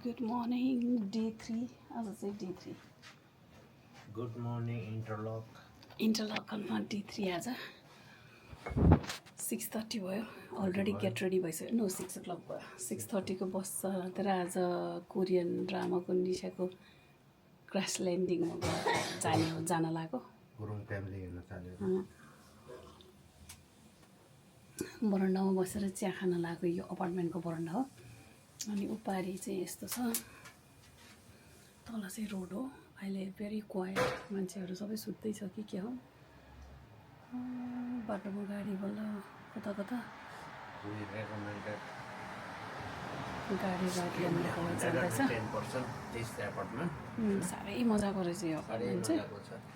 Good morning, day 3. आज चाहिँ day 3. Good morning, interlock. इन्टरलकनमा day 3 आज 6:30 भयो. अलरेडी गेट रेडी भइसक्यो. नो 6 o'clock भयो. 6:30 को बस छ. तर आज कोरियन ड्रामाको निशाको क्रास ल्यान्डिङमा जान लाग्यो. गुरुङ फ्यामिली हेर्न चाल्यो. बरन्डामा बसेर चिया खान लाग्यो. यो अपार्टमेन्टको बरन्डा हो. अनि उपारी चाहिँ यस्तो छ. तल चाहिँ रोड हो. अहिले भेरी क्वाइट. मान्छेहरू सबै सुत्दै छ कि के हो. बाटोमा गाडी बल्ल कता कता गाडी जाँदैछ. साह्रै मजाको रहेछ यो अपार्टमेन्ट चाहिँ.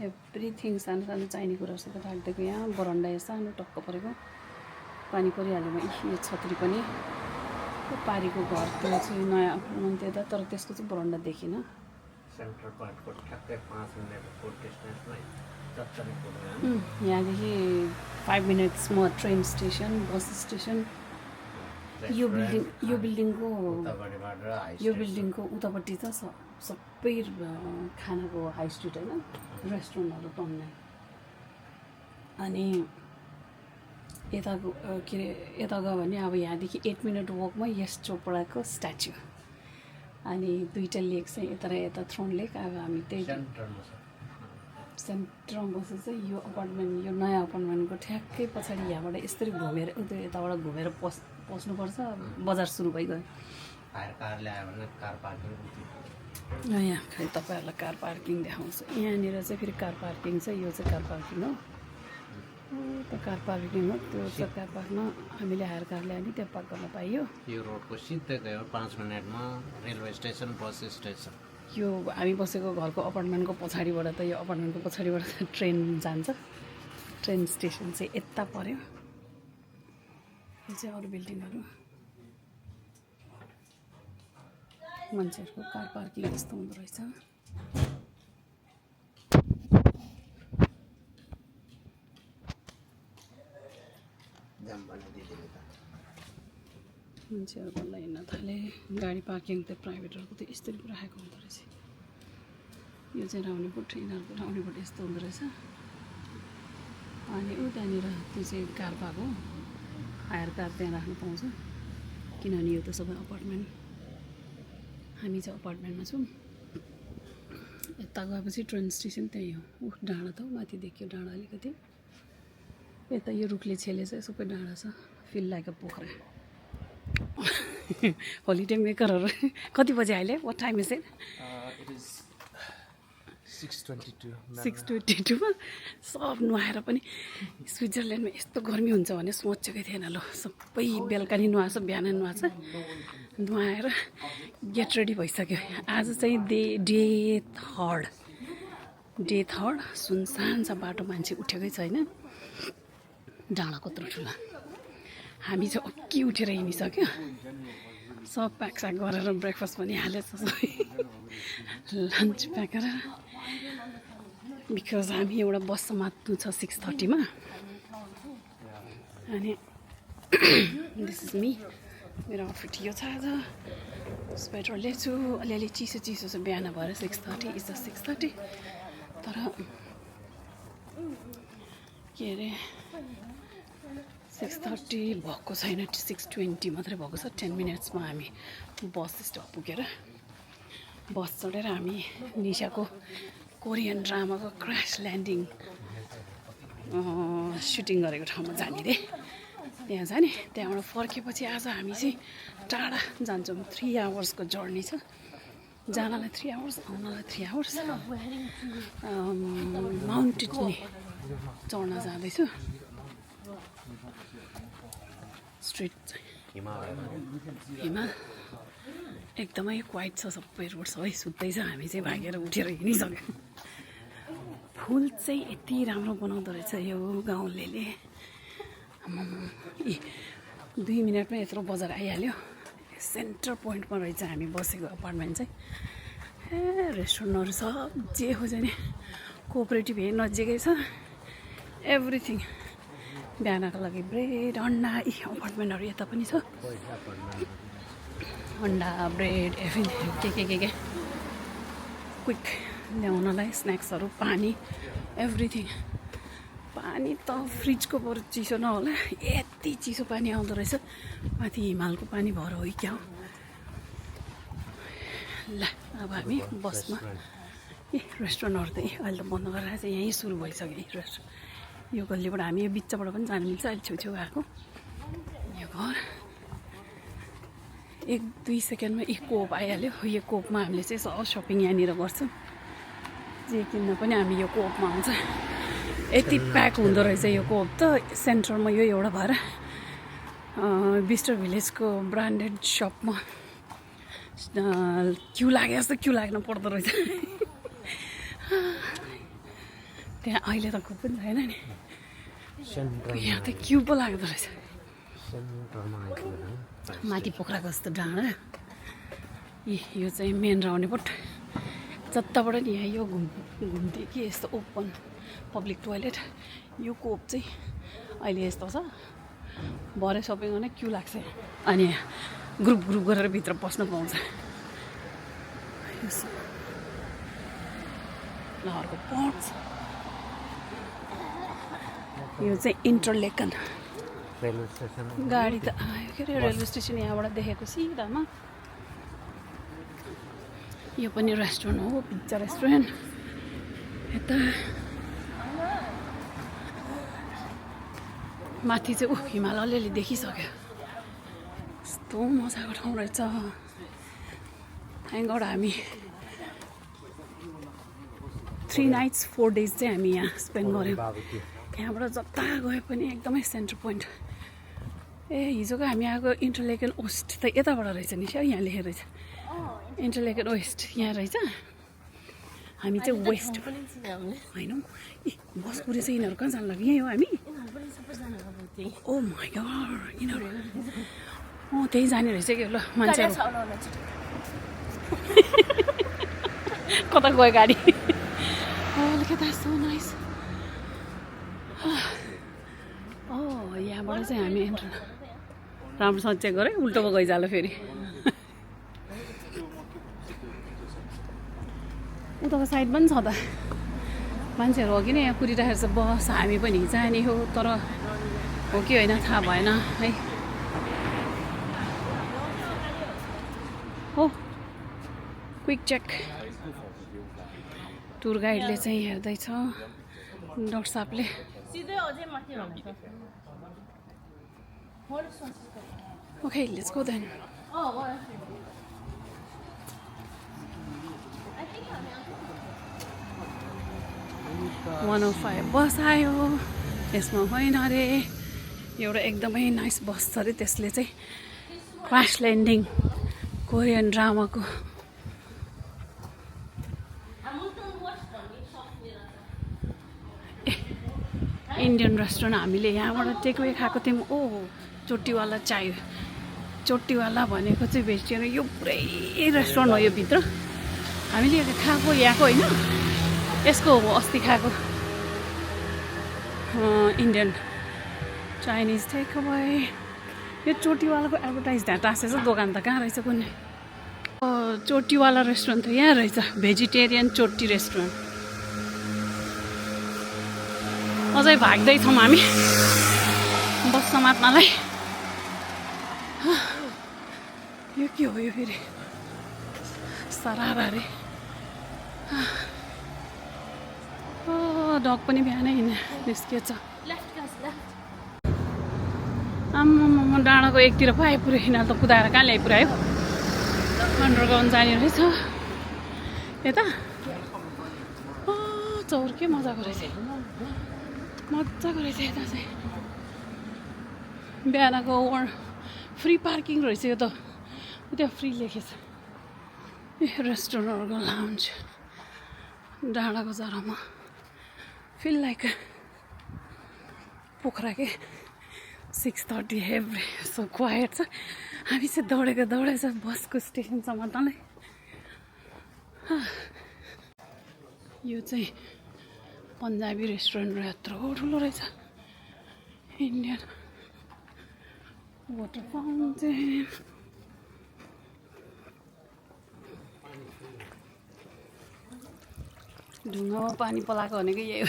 एभ्रिथिङ सानो सानो चाहिने कुराहरू राखिदिएको. यहाँ बरन्डा सानो टक्क परेको. पानी परिहाल्यो भने यो छतरी पनि पारीको घर त्यो चाहिँ नयाँ अपार्टमेन्ट त्यो त. तर त्यसको चाहिँ बरन्डा देखिन. सेन्ट्रल पार्कको ठ्याक्कै 5 मिनेटको डिस्टेन्समै यहाँदेखि 5 मिनट्समा ट्रेन स्टेसन, बस स्टेसन. यो बिल्डिङको उतापट्टि त सबै खानाको हाई स्ट्रिट होइन, रेस्टुरेन्टहरू पाउने. अनि यता गयो भने अब यहाँदेखि 8 मिनट वकमा यस चोपडाको स्ट्याच्यु. अनि दुईवटा लेक चाहिँ यता र यता थ्रोन लेक. अब हामी त्यही सेन्टरमा बसेर चाहिँ यो अपार्टमेन्ट, यो नयाँ अपार्टमेन्टको ठ्याक्कै पछाडि यहाँबाट यसरी घुमेर यताबाट घुमेर पस्नुपर्छ. बजार सुरु भइगयो. यहाँ खै तपाईँहरूलाई कार पार्किङ देखाउँछु. यहाँनिर चाहिँ फेरि कार पार्किङ छ. यो चाहिँ कार पार्किङ हो. त्यो कार पार्किङ हो. त्यो चाहिँ कार पार्कमा हामीले हायर कार ल्यायो भने त्यहाँ पार्क गर्न पाइयो. यो रोडको सिधै गयो 5 मिनटमा रेलवे स्टेसन, बस स्टेसन. यो हामी बसेको घरको अपार्टमेन्टको पछाडिबाट त यो अपार्टमेन्टको पछाडिबाट ट्रेन जान्छ. ट्रेन स्टेसन चाहिँ यता पर्यो. यो चाहिँ अरू बिल्डिङहरू. मान्छेहरूको कार पार्किङ यस्तो हुँदो रहेछ. मान्छेहरू बल्ल हिँड्न थाले. गाडी पार्किङ त प्राइभेटहरूको त यस्तरी पो राखेको हुँदो रहेछ. यो चाहिँ राउनेपुट. यिनीहरूको राउनेपुट यस्तो हुँदो रहेछ. अनि त्यहाँनिर त्यो चाहिँ कार पार्क हो. हायर कार त्यहाँ राख्नु पाउँछ. किनभने यो त सबै अपार्टमेन्ट. हामी चाहिँ अपार्टमेन्टमा छौँ. यता गएपछि ट्रेन स्टेसन त्यही हो. डाँडा त हो. माथि देखियो डाँडा अलिकति. यता यो रुखले छेले चाहिँ सबै डाँडा छ. Feel like a Pokhara. Holiday मेकरहरू कति बजे अहिले? What time is it? 6:22 सब नुहाएर पनि. स्विजरल्यान्डमा यस्तो गर्मी हुन्छ भने सोचेकै थिएन. ल सबै बेलुका नि नुहाएछ, बिहान नुहाएछ. नुहाएर गेट रेडी भइसक्यो. आज चाहिँ डे थर्ड. सुनसान छ बाटो. मान्छे उठेकै छैन. डाँडा कत्रो ठुला. हामी चाहिँ अघि उठेर हिँडिसक्यो. सब प्याकस्याक गरेर ब्रेकफास्ट पनि हालेछ. लन्च प्याक गरेर. बिकज हामी एउटा बस मात्नु छ 6:30 मा. अनि दिस इज मी. मेरो आउटफिट यो छ. आज स्वेटर ल्याएको छु. अलिअलि चिसो छ. बिहान भएर 6:30 इज द 6:30. तर के अरे 6:30 भएको छैन. 6:20 मात्रै भएको छ. 10 मिनट्समा हामी बस स्टप पुगेर बस चढेर हामी निशाको कोरियन ड्रामाको क्रास ल्यान्डिङ सुटिङ गरेको ठाउँमा जाने रे. त्यहाँ जाने. त्यहाँबाट फर्केपछि आज हामी चाहिँ टाढा जान्छौँ. 3 आवर्सको जर्नी छ. जानलाई 3 आवर्स, आउनलाई 3 आवर्स. माउन्ट इटली चढ्न जाँदैछु. स्ट्रिट हिमाल एकदमै क्वाइट छ. सबै रोड सबै सुत्दै छ. हामी चाहिँ भागेर उठेर हिँडिसक्यो. फुल चाहिँ यति राम्रो बनाउँदो रहेछ यो गाउँलेले. 2 मिनटमा यत्रो बजार आइहाल्यो. सेन्टर पोइन्टमा रहेछ हामी बसेको अपार्टमेन्ट चाहिँ. रेस्टुरेन्टहरू सब जे खोज्यो नि. कोअपरेटिभ यही नजिकै छ. एभ्रिथिङ. बिहानको लागि ब्रेड, अन्डा. अपार्टमेन्टहरू यता पनि छ. अन्डा ब्रेड एभ्रिथिङ के क्विक ल्याउनलाई स्न्याक्सहरू पानी एभ्रिथिङ पानी त फ्रिजको बरु चिसो नहोला यति चिसो पानी आउँदो रहेछ माथि हिमालको पानी भएर हो क्या हो ल अब हामी बसमा रेस्टुरेन्टहरू त अहिले त बन्द गरेर चाहिँ यहीँ सुरु भइसक्यो रेस्टुरेन्ट यो गल्लीबाट हामी यो बिचबाट पनि जानु मिल्छ अहिले छेउछेउ आएको यो घर 1-2 सेकेन्डमा कोप आइहाल्यो यो कोपमा हामीले चाहिँ सब सपिङ यहाँनिर गर्छौँ जे किन्न पनि हामी यो कोपमा आउँछ यति प्याक हुँदो रहेछ यो कोप त सेन्टरमा यो एउटा भएर बिस्टर भिलेजको ब्रान्डेड सपमा क्यु लागे जस्तो क्यु लाग्न पर्दो रहेछ त्यहाँ अहिले त कोही पनि छैन नि यहाँ त क्यु पो लाग्दो रहेछ माथि पोखराको जस्तो डाँडा यो चाहिँ मेन राउन्डेबट जताबाट नि यहाँ यो घुम्थ्यो कि यस्तो ओपन पब्लिक टोइलेट यो कोप चाहिँ अहिले यस्तो छ भरे सपिङ गर्ने क्यु लाग्छ अनि ग्रुप गरेर भित्र पस्न पाउँछ लहरको पट्स यो चाहिँ इन्टरलेकन रेलवे स्टेसन गाडी त आयो के अरे रेलवे स्टेसन यहाँबाट देखेको सिधामा यो पनि रेस्टुरेन्ट हो पिज्जा रेस्टुरेन्ट यता माथि चाहिँ हिमाल अलिअलि देखिसक्यो यस्तो मजाको ठाउँ रहेछ यहाँबाट हामी 3 nights 4 days चाहिँ हामी यहाँ स्पेन्ड गऱ्यौँ यहाँबाट जता गए पनि एकदमै सेन्टर पोइन्ट हिजोको हामी आएको इन्टरलेकन वेस्ट त यताबाट रहेछ नि क्या यहाँ लेखेर रहेछ इन्टरलेकन वेस्ट यहाँ रहेछ हामी चाहिँ वेस्ट होइन बस कुरेछ यिनीहरू कहाँ जानु लाग्यो यहीँ हो हामी ओ माइ गॉड यिनीहरू त्यही जाने रहेछ कि ल मान्छेहरू कता गयो गाडी Look at that, so nice. यहाँबाट चाहिँ हामी राम्रोसँग चेक गरेँ उल्टो पो गइजालो फेरि उताको साइड पनि छ त मान्छेहरू हो कि नै यहाँ कुरिराखेको छ बस हामी पनि जाने हो तर हो कि होइन थाहा भएन है हो क्विक चेक टुर गाइडले चाहिँ हेर्दैछ डाक्टर साहबले Okay, let's go then. 105 बस आयो यसमा होइन अरे एउटा एकदमै नाइस बस छ अरे त्यसले चाहिँ क्रास ल्यान्डिङ कोरियन ड्रामाको इन्डियन रेस्टुरेन्ट हामीले यहाँबाट टेकवे खाएको थियौँ चोटीवाला चाहियो चोटीवाला भनेको चाहिँ भेजिटेरियन यो पुरै रेस्टुरेन्ट हो यो भित्र हामीले खाएको यहाँको होइन यसको हो अस्ति खाएको इन्डियन चाइनिज टेकअवे यो चोटीवालाको एडभर्टाइज त्यहाँ टाँसेछ दोकान त कहाँ रहेछ कुनै चोटीवाला रेस्टुरेन्ट त यहाँ रहेछ भेजिटेरियन चोटी रेस्टुरेन्ट अझै भाग्दैछौँ हामी बस समात्नलाई यो के हो यो फेरि सरारा रे डग पनि बिहानै निस्किएछ आम्मामा डाँडाको एकतिर पो आइपुऱ्यो यिनीहरू त कुदाएर कहाँ ल्याइपुऱ्यायो अन्डरग्राउन्ड जाने रहेछ यता चौर के मजाको रहेछ यता चाहिँ बिहानको फ्री पार्किङ रहेछ यो त त्यहाँ फ्री लेखेछ रेस्टुरेन्टहरूको लाउन्ज डाँडाको जरामा फिल लाइक पोखरा के 6:30 एभ्री सो क्वाइट छ हामी चाहिँ दौडेको बसको स्टेसनसम्म तँलाई यो चाहिँ पन्जाबी रेस्टुरेन्ट यत्रो ठुलो रहेछ इन्डियन वाटर फाउन्टेन ढुङ्गामा पानी पलाएको भनेको यही हो।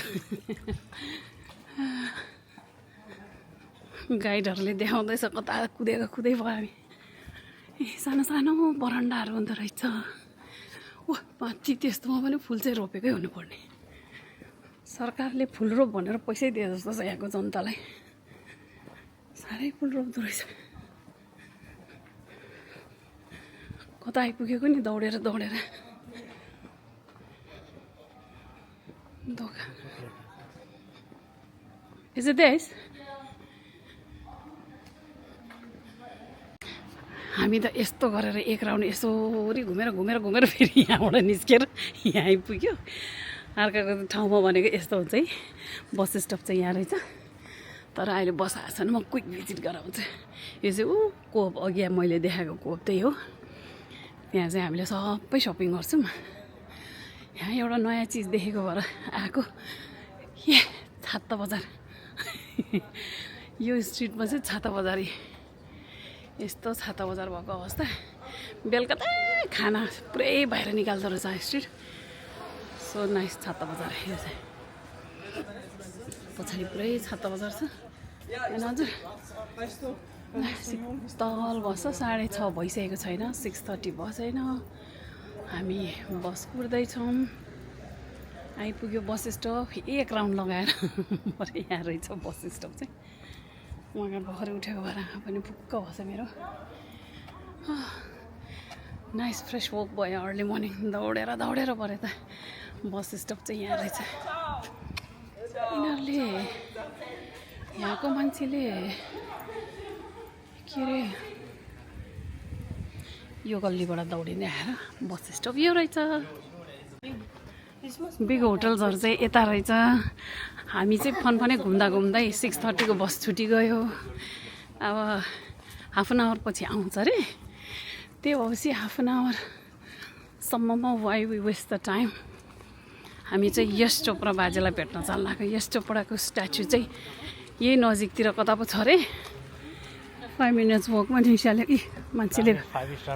गाइडहरूले देखाउँदैछ कता कुदेको कुदै भयो हामी। ए सानो सानो बरन्डाहरू हुँदो रहेछ। ओ माथि त्यस्तोमा पनि फुल चाहिँ रोपेकै हुनुपर्ने। सरकारले फुल रोप भनेर पैसै दिए जस्तो छ यहाँको जनतालाई। साह्रै फुल रोप्दो रहेछ। कता आइपुगेको नि दौडेर दौडेर। दोकान Is it this? हामी त यस्तो गरेर एक राउन्ड यसरी घुमेर फेरि यहाँबाट निस्केर यहाँ आइपुग्यो। अर्काको ठाउँमा भनेको यस्तो हुन्छ है। बस स्टप चाहिँ यहाँ रहेछ। तर अहिले बस आएको छैन। म क्विक भिजिट गराउँछु। यो चाहिँ कोप अघि मैले देखाएको कोप त्यही हो। त्यहाँ चाहिँ हामीले सबै सपिङ गर्छौँ। यहाँ एउटा नयाँ चिज देखेको भएर आएको। ए छाता बजार। यो स्ट्रिटमा चाहिँ छाता बजारी यस्तो छाता बजार भएको अवस्था। बेलुका त खाना पुरै बाहिर निकाल्दो रहेछ स्ट्रिट। सो नाइस छाता बजार। यो चाहिँ पछाडि पुरै छाता बजार छ। होइन हजुर तल बस्छ। 6:30 भइसकेको छैन। 6:30 बसेन। हामी बस कुर्दैछौँ। आइपुग्यो बस स्टप। एक राउन्ड लगाएर यहाँ रहेछ बस स्टप चाहिँ। उहाँ भर्खरै उठेको भएर आँखा पनि फुक्क भएछ मेरो। नाइस फ्रेस वक भयो अर्ली मर्निङ। दौडेर पऱ्यो त। बस स्टप चाहिँ यहाँ रहेछ। यिनीहरूले यहाँको मान्छेले के अरे यो गल्लीबाट दौडिँदै आएर बस स्टप यो रहेछ। बिग होटल्सहरू चाहिँ यता रहेछ। हामी चाहिँ फनफनै घुम्दै 6:30 को बस छुटी गयो। अब हाफ एन आवर पछि आउँछ अरे। त्यो भएपछि हाफ एन आवरसम्ममा why we waste the time. हामी चाहिँ यश चोपडा बाजेलाई भेट्न चाल्लाको। यश चोपडाको स्ट्याचु चाहिँ यही नजिकतिर कता पो छ अरे। 5 मिनट्स वकमा निस्किहाल्यो कि मान्छेले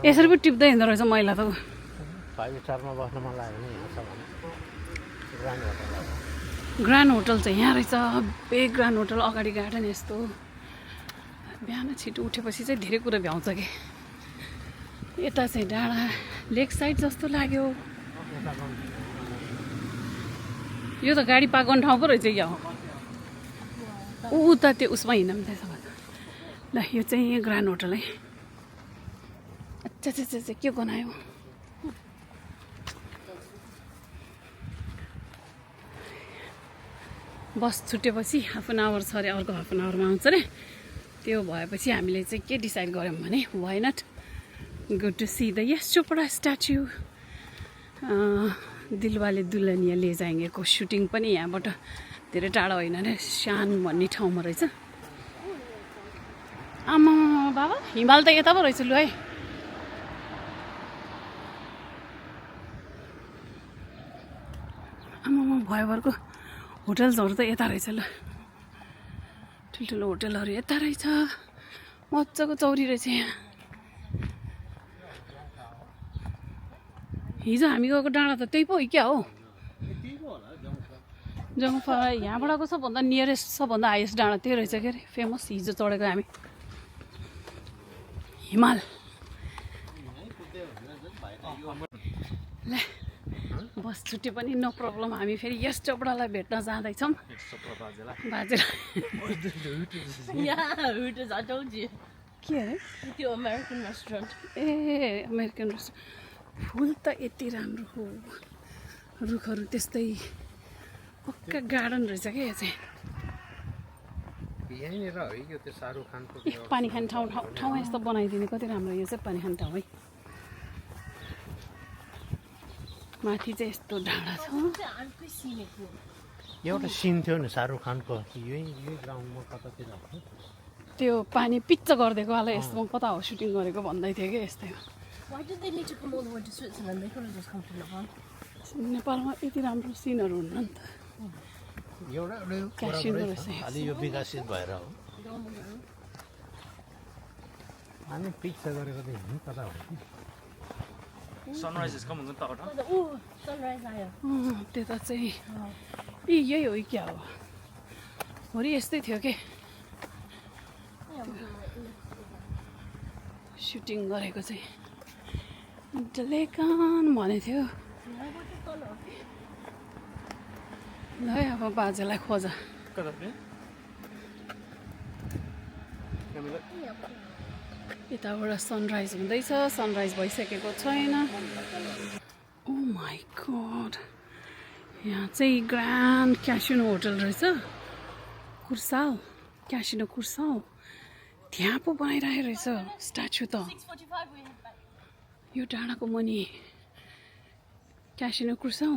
यसरी पो टिप्दै हिँड्दो रहेछ। मैला त 5 स्टारमा बस्न मन लाग्यो नि। ग्रान्ड होटल चाहिँ यहाँ रहेछ। बिग ग्रान्ड होटल अगाडि गार्डन यस्तो। बिहान छिटो उठेपछि चाहिँ धेरै कुरा भ्याउँछ कि। यता चाहिँ डाँडा लेक साइड जस्तो लाग्यो। यो त गाडी पार्क गर्ने ठाउँ पो रहेछ यहाँ। उता त्यो उसमा हिँड्नु पनि त्यसो भन्छ। ल यो चाहिँ ग्रान्ड होटल है। अच्छा के बनायो। बस छुटेपछि हाफ एन आवर छ अरे। अर्को हाफ एन आवरमा आउँछ अरे। त्यो भएपछि हामीले चाहिँ के डिसाइड गऱ्यौँ भने why not go to see the Yash Chopra statue. Dilwale Dulhania Le Jayenge को सुटिङ पनि यहाँबाट धेरै टाढा होइन अरे। शान भन्ने ठाउँमा रहेछ। आमा बाबा हिमाल त यता पो रहेछ लु है। आमा भयभरको होटल्सहरू त यता रहेछ ल। ठुल्ठुलो होटलहरू यता रहेछ। मजाको चौरी रहेछ यहाँ। हिजो हामी गएको डाँडा त त्यही पो हो क्या हो। जङ्फा यहाँबाटको सबभन्दा नियरेस्ट सबभन्दा हाइएस्ट डाँडा त्यही रहेछ के अरे। फेमस हिजो चढेको हामी। हिमाल ल बस छुट्टी पनि नो प्रब्लम। हामी फेरि यश चोपडालाई भेट्न जाँदैछौँ। बाजेलाई के अरे त्यो अमेरिकन रेस्टुरेन्ट। ए अमेरिकन रेस्टुरेन्ट। फुल त यति राम्रो हो। रुखहरू त्यस्तै पक्का गार्डन रहेछ क्या यो चाहिँ। यहीँनिर हो यो त्यो शाहरुख खानको पानी खाने ठाउँ यस्तो बनाइदिने कति राम्रो। यो चाहिँ पानी खाने ठाउँ है। माथि चाहिँ यस्तो डाँडा छ। एउटा सिन थियो नि शाहरुख खानको। यही ग्राउन्डमा कतातिर हो त्यो पानी पिच्च गरिदिएको वाला यस्तोमा कता हो सुटिङ गरेको भन्दै थियो कि यस्तै हो। Why did they need to come all the way to Switzerland? They could have just come to Nepal. नेपालमा यति राम्रो सिनहरू हुन्न नि त। एउटा क्यासिनो रहेछ। अलि यो विकसित भएर हो। हामी पिक्चर गरेको देख्यौँ कता हो। Sunrise is coming on top. Oh, sunrise आयो. त्यता चाहिँ यही हो क्या हो भोलि यस्तै थियो के सुटिङ गरेको चाहिँ डलेकान भनेको थियो ल है अब बाजेलाई खोज यताबाट सनराइज हुँदैछ सनराइज भइसकेको छैन ओ माई गॉड यहाँ चाहिँ ग्रान्ड क्यासिनो होटल रहेछ कुर्साल क्यासिनो कुर्साल त्यहाँ पो बनाइरहेको रहेछ स्ट्याचु त 6:45 we head back. यो डाँडाको मुनि क्यासिनो कुर्साल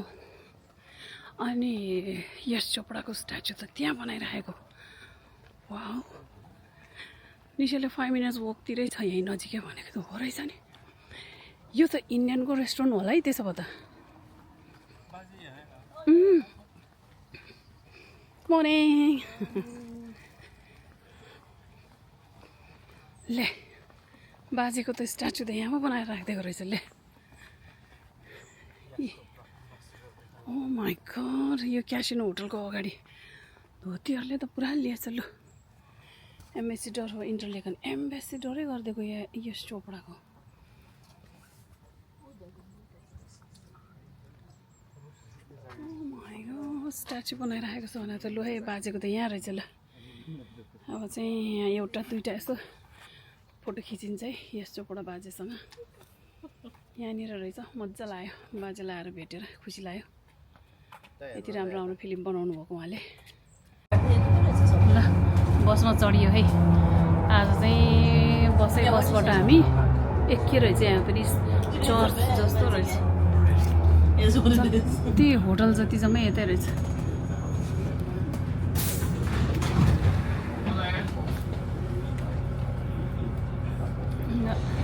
अनि यश चोपडाको स्ट्याचु त त्यहाँ बनाइरहेको वाउ निशेले 5 मिनट्स वकतिरै छ यहीँ नजिकै भनेको त हो रहेछ नि यो त इन्डियनको रेस्टुरेन्ट होला है त्यसो भए त मर्निङ ले बाजेको त स्ट्याचु त यहाँ पो बनाएर राखिदिएको रहेछ ले ओ माई गॉड यो क्यासिनो होटलको अगाडि धोतीहरूले त पुरा लिएछ लु एम्बेसिडर हो इन्टरलेकन एम्बेसिडरै गरिदिएको यस चोपडाको स्ट्याचु बनाइराखेको छ भने त लु है बाजेको त यहाँ रहेछ ल अब चाहिँ यहाँ एउटा दुइटा यस्तो फोटो खिचिन्छ है यस चोपडा बाजेसँग यहाँनिर रहेछ मजा लाग्यो बाजेलाई आएर भेटेर खुसी लाग्यो यति राम्रो राम्रो फिल्म बनाउनु भएको उहाँले ल बसमा चढियो है आज चाहिँ बसबाट हामी के रहेछ यहाँ पनि चर्च जस्तो रहेछ जति होटल जति जम्मै यतै रहेछ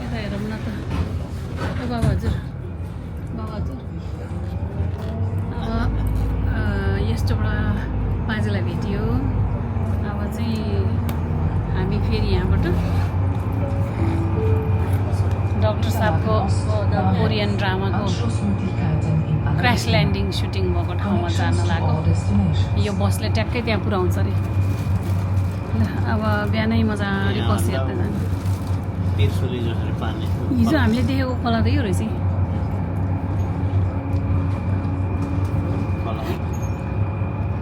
यता हेरौँ न त बाबा हजुर अब यस्तोबाट बाजेलाई भेटियो अब चाहिँ हामी फेरि यहाँबाट डक्टर साहबको कोरियन ड्रामाको क्रास ल्यान्डिङ सुटिङ भएको ठाउँमा जान लाग्यो यो बसले ट्याक्कै त्यहाँ पुऱ्याउँछ अरे ल अब बिहानै मजाले बस हेर्दै जानु हिजो हामीले देखेको खोला त यो रहेछ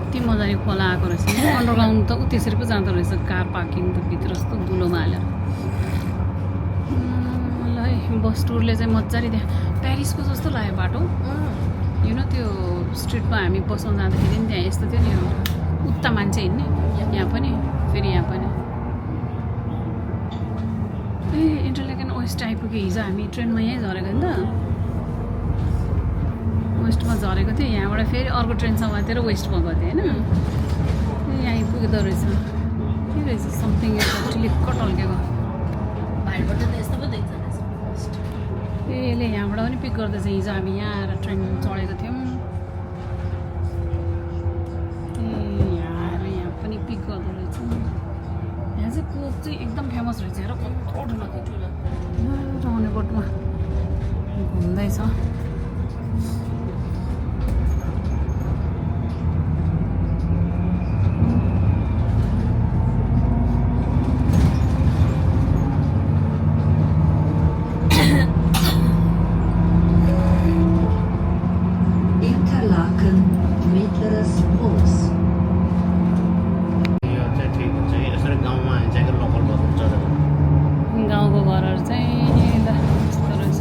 कति मजाले खोला आएको रहेछ अन्डरग्राउन्ड त ऊ त्यसरी पो जाँदो रहेछ कार पार्किङ त भित्र जस्तो धुलोमा हालेर ल है बस टुरले चाहिँ मजाले त्यहाँ प्यारिसको जस्तो लाग्यो बाटो यु नो त्यो स्ट्रिटमा हामी बसमा जाँदाखेरि नि त्यहाँ यस्तो थियो नि उता मान्छे हिँड्ने यहाँ पनि फेरि यहाँ पनि ए इन्टरलेकन वेस्ट आइपुग्यो हिजो हामी ट्रेनमा यहीँ झरेको नि त वेस्टमा झरेको थियो यहाँबाट फेरि अर्को ट्रेन समातेर वेस्टमा गएको थियो होइन यहाँ आइपुग्दो रहेछ के रहेछ समथिङ ठिलिक्क टल्केको ए यसले यहाँबाट पनि पिक गर्दैछ हिजो हामी यहाँ आएर ट्रेन चढेको थियौँ ए यहाँ आएर यहाँ पनि पिक गर्दो रहेछ यहाँ चाहिँ कोक चाहिँ एकदम फेमस रहेछ हेर कत्रो ठुलो राउन्डेबोटमा घुम्दैछ गाउँको घरहरू चाहिँ ल यस्तो रहेछ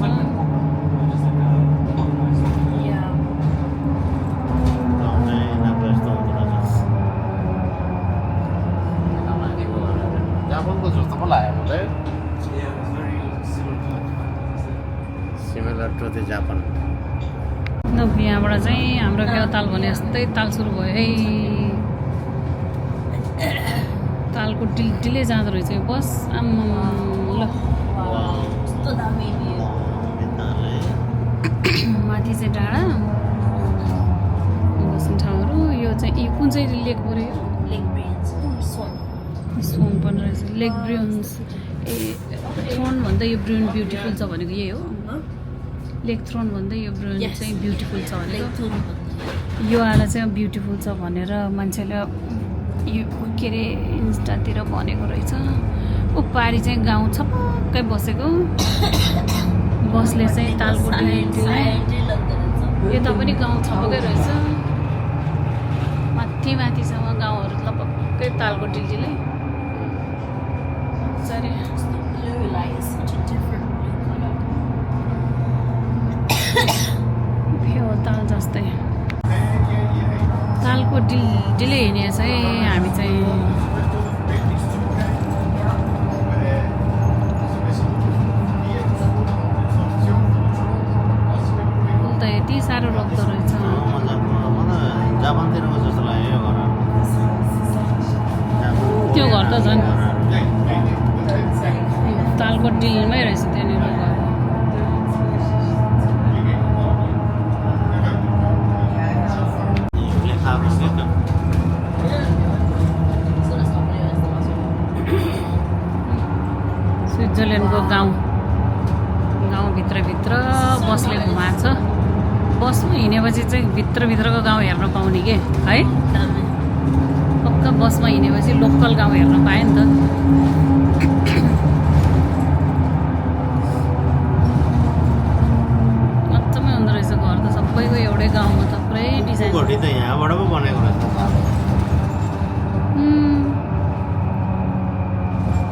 Similar to the Japan. ल यहाँबाट चाहिँ हाम्रो ताल भने जस्तै ताल सुरु भयो है तालको डिल्टिलै जाँदो रहेछ यो बस आम्मा ल माथि चाहिँ डाँडा बस्ने ठाउँहरू यो चाहिँ कुन चाहिँ लेक पऱ्यो सोन पनि रहेछ लेक ब्रियन्स ए सोन भन्दा यो ब्रियन ब्युटिफुल छ भनेको यही हो लेक थ्रोन भन्दै यो ब्रुन Yes. चाहिँ ब्युटिफुल छ भनेको Lake Thun. यो आला चाहिँ ब्युटिफुल छ भनेर मान्छेले यो के अरे इन्स्टातिर भनेको रहेछ ऊ पारी चाहिँ गाउँ छपक्कै बसेको बसले चाहिँ तालकोटीलाई यता पनि गाउँ छपक्कै रहेछ माथि माथिसम्म गाउँहरू लपक्कै तालकोटीले मजाले Blue light is such a different blue color. Phewa Tal जस्तै तालको डिले हिँडेको चाहिँ हामी चाहिँ त यति साह्रो रोक्दो रहेछ जापानतिरको जस्तो लाग्यो यो घर त्यो घर त झन् तालको डिलमै रहेछ त्यहाँनिर घर So that's not blue, that's the last one. स्विजरल्यान्डको गाउँभित्रभित्र बसले घुमाएको छ बसमा हिँडेपछि चाहिँ भित्रभित्रको गाउँ हेर्न पाउने के है पक्का बसमा हिँडेपछि लोकल गाउँ हेर्न पाएँ नि त मजामै हुँदो रहेछ घर त सबैको एउटै गाउँमा त पुरै डिजाइन घोटी त यहाँबाट पो बनेको रहेछ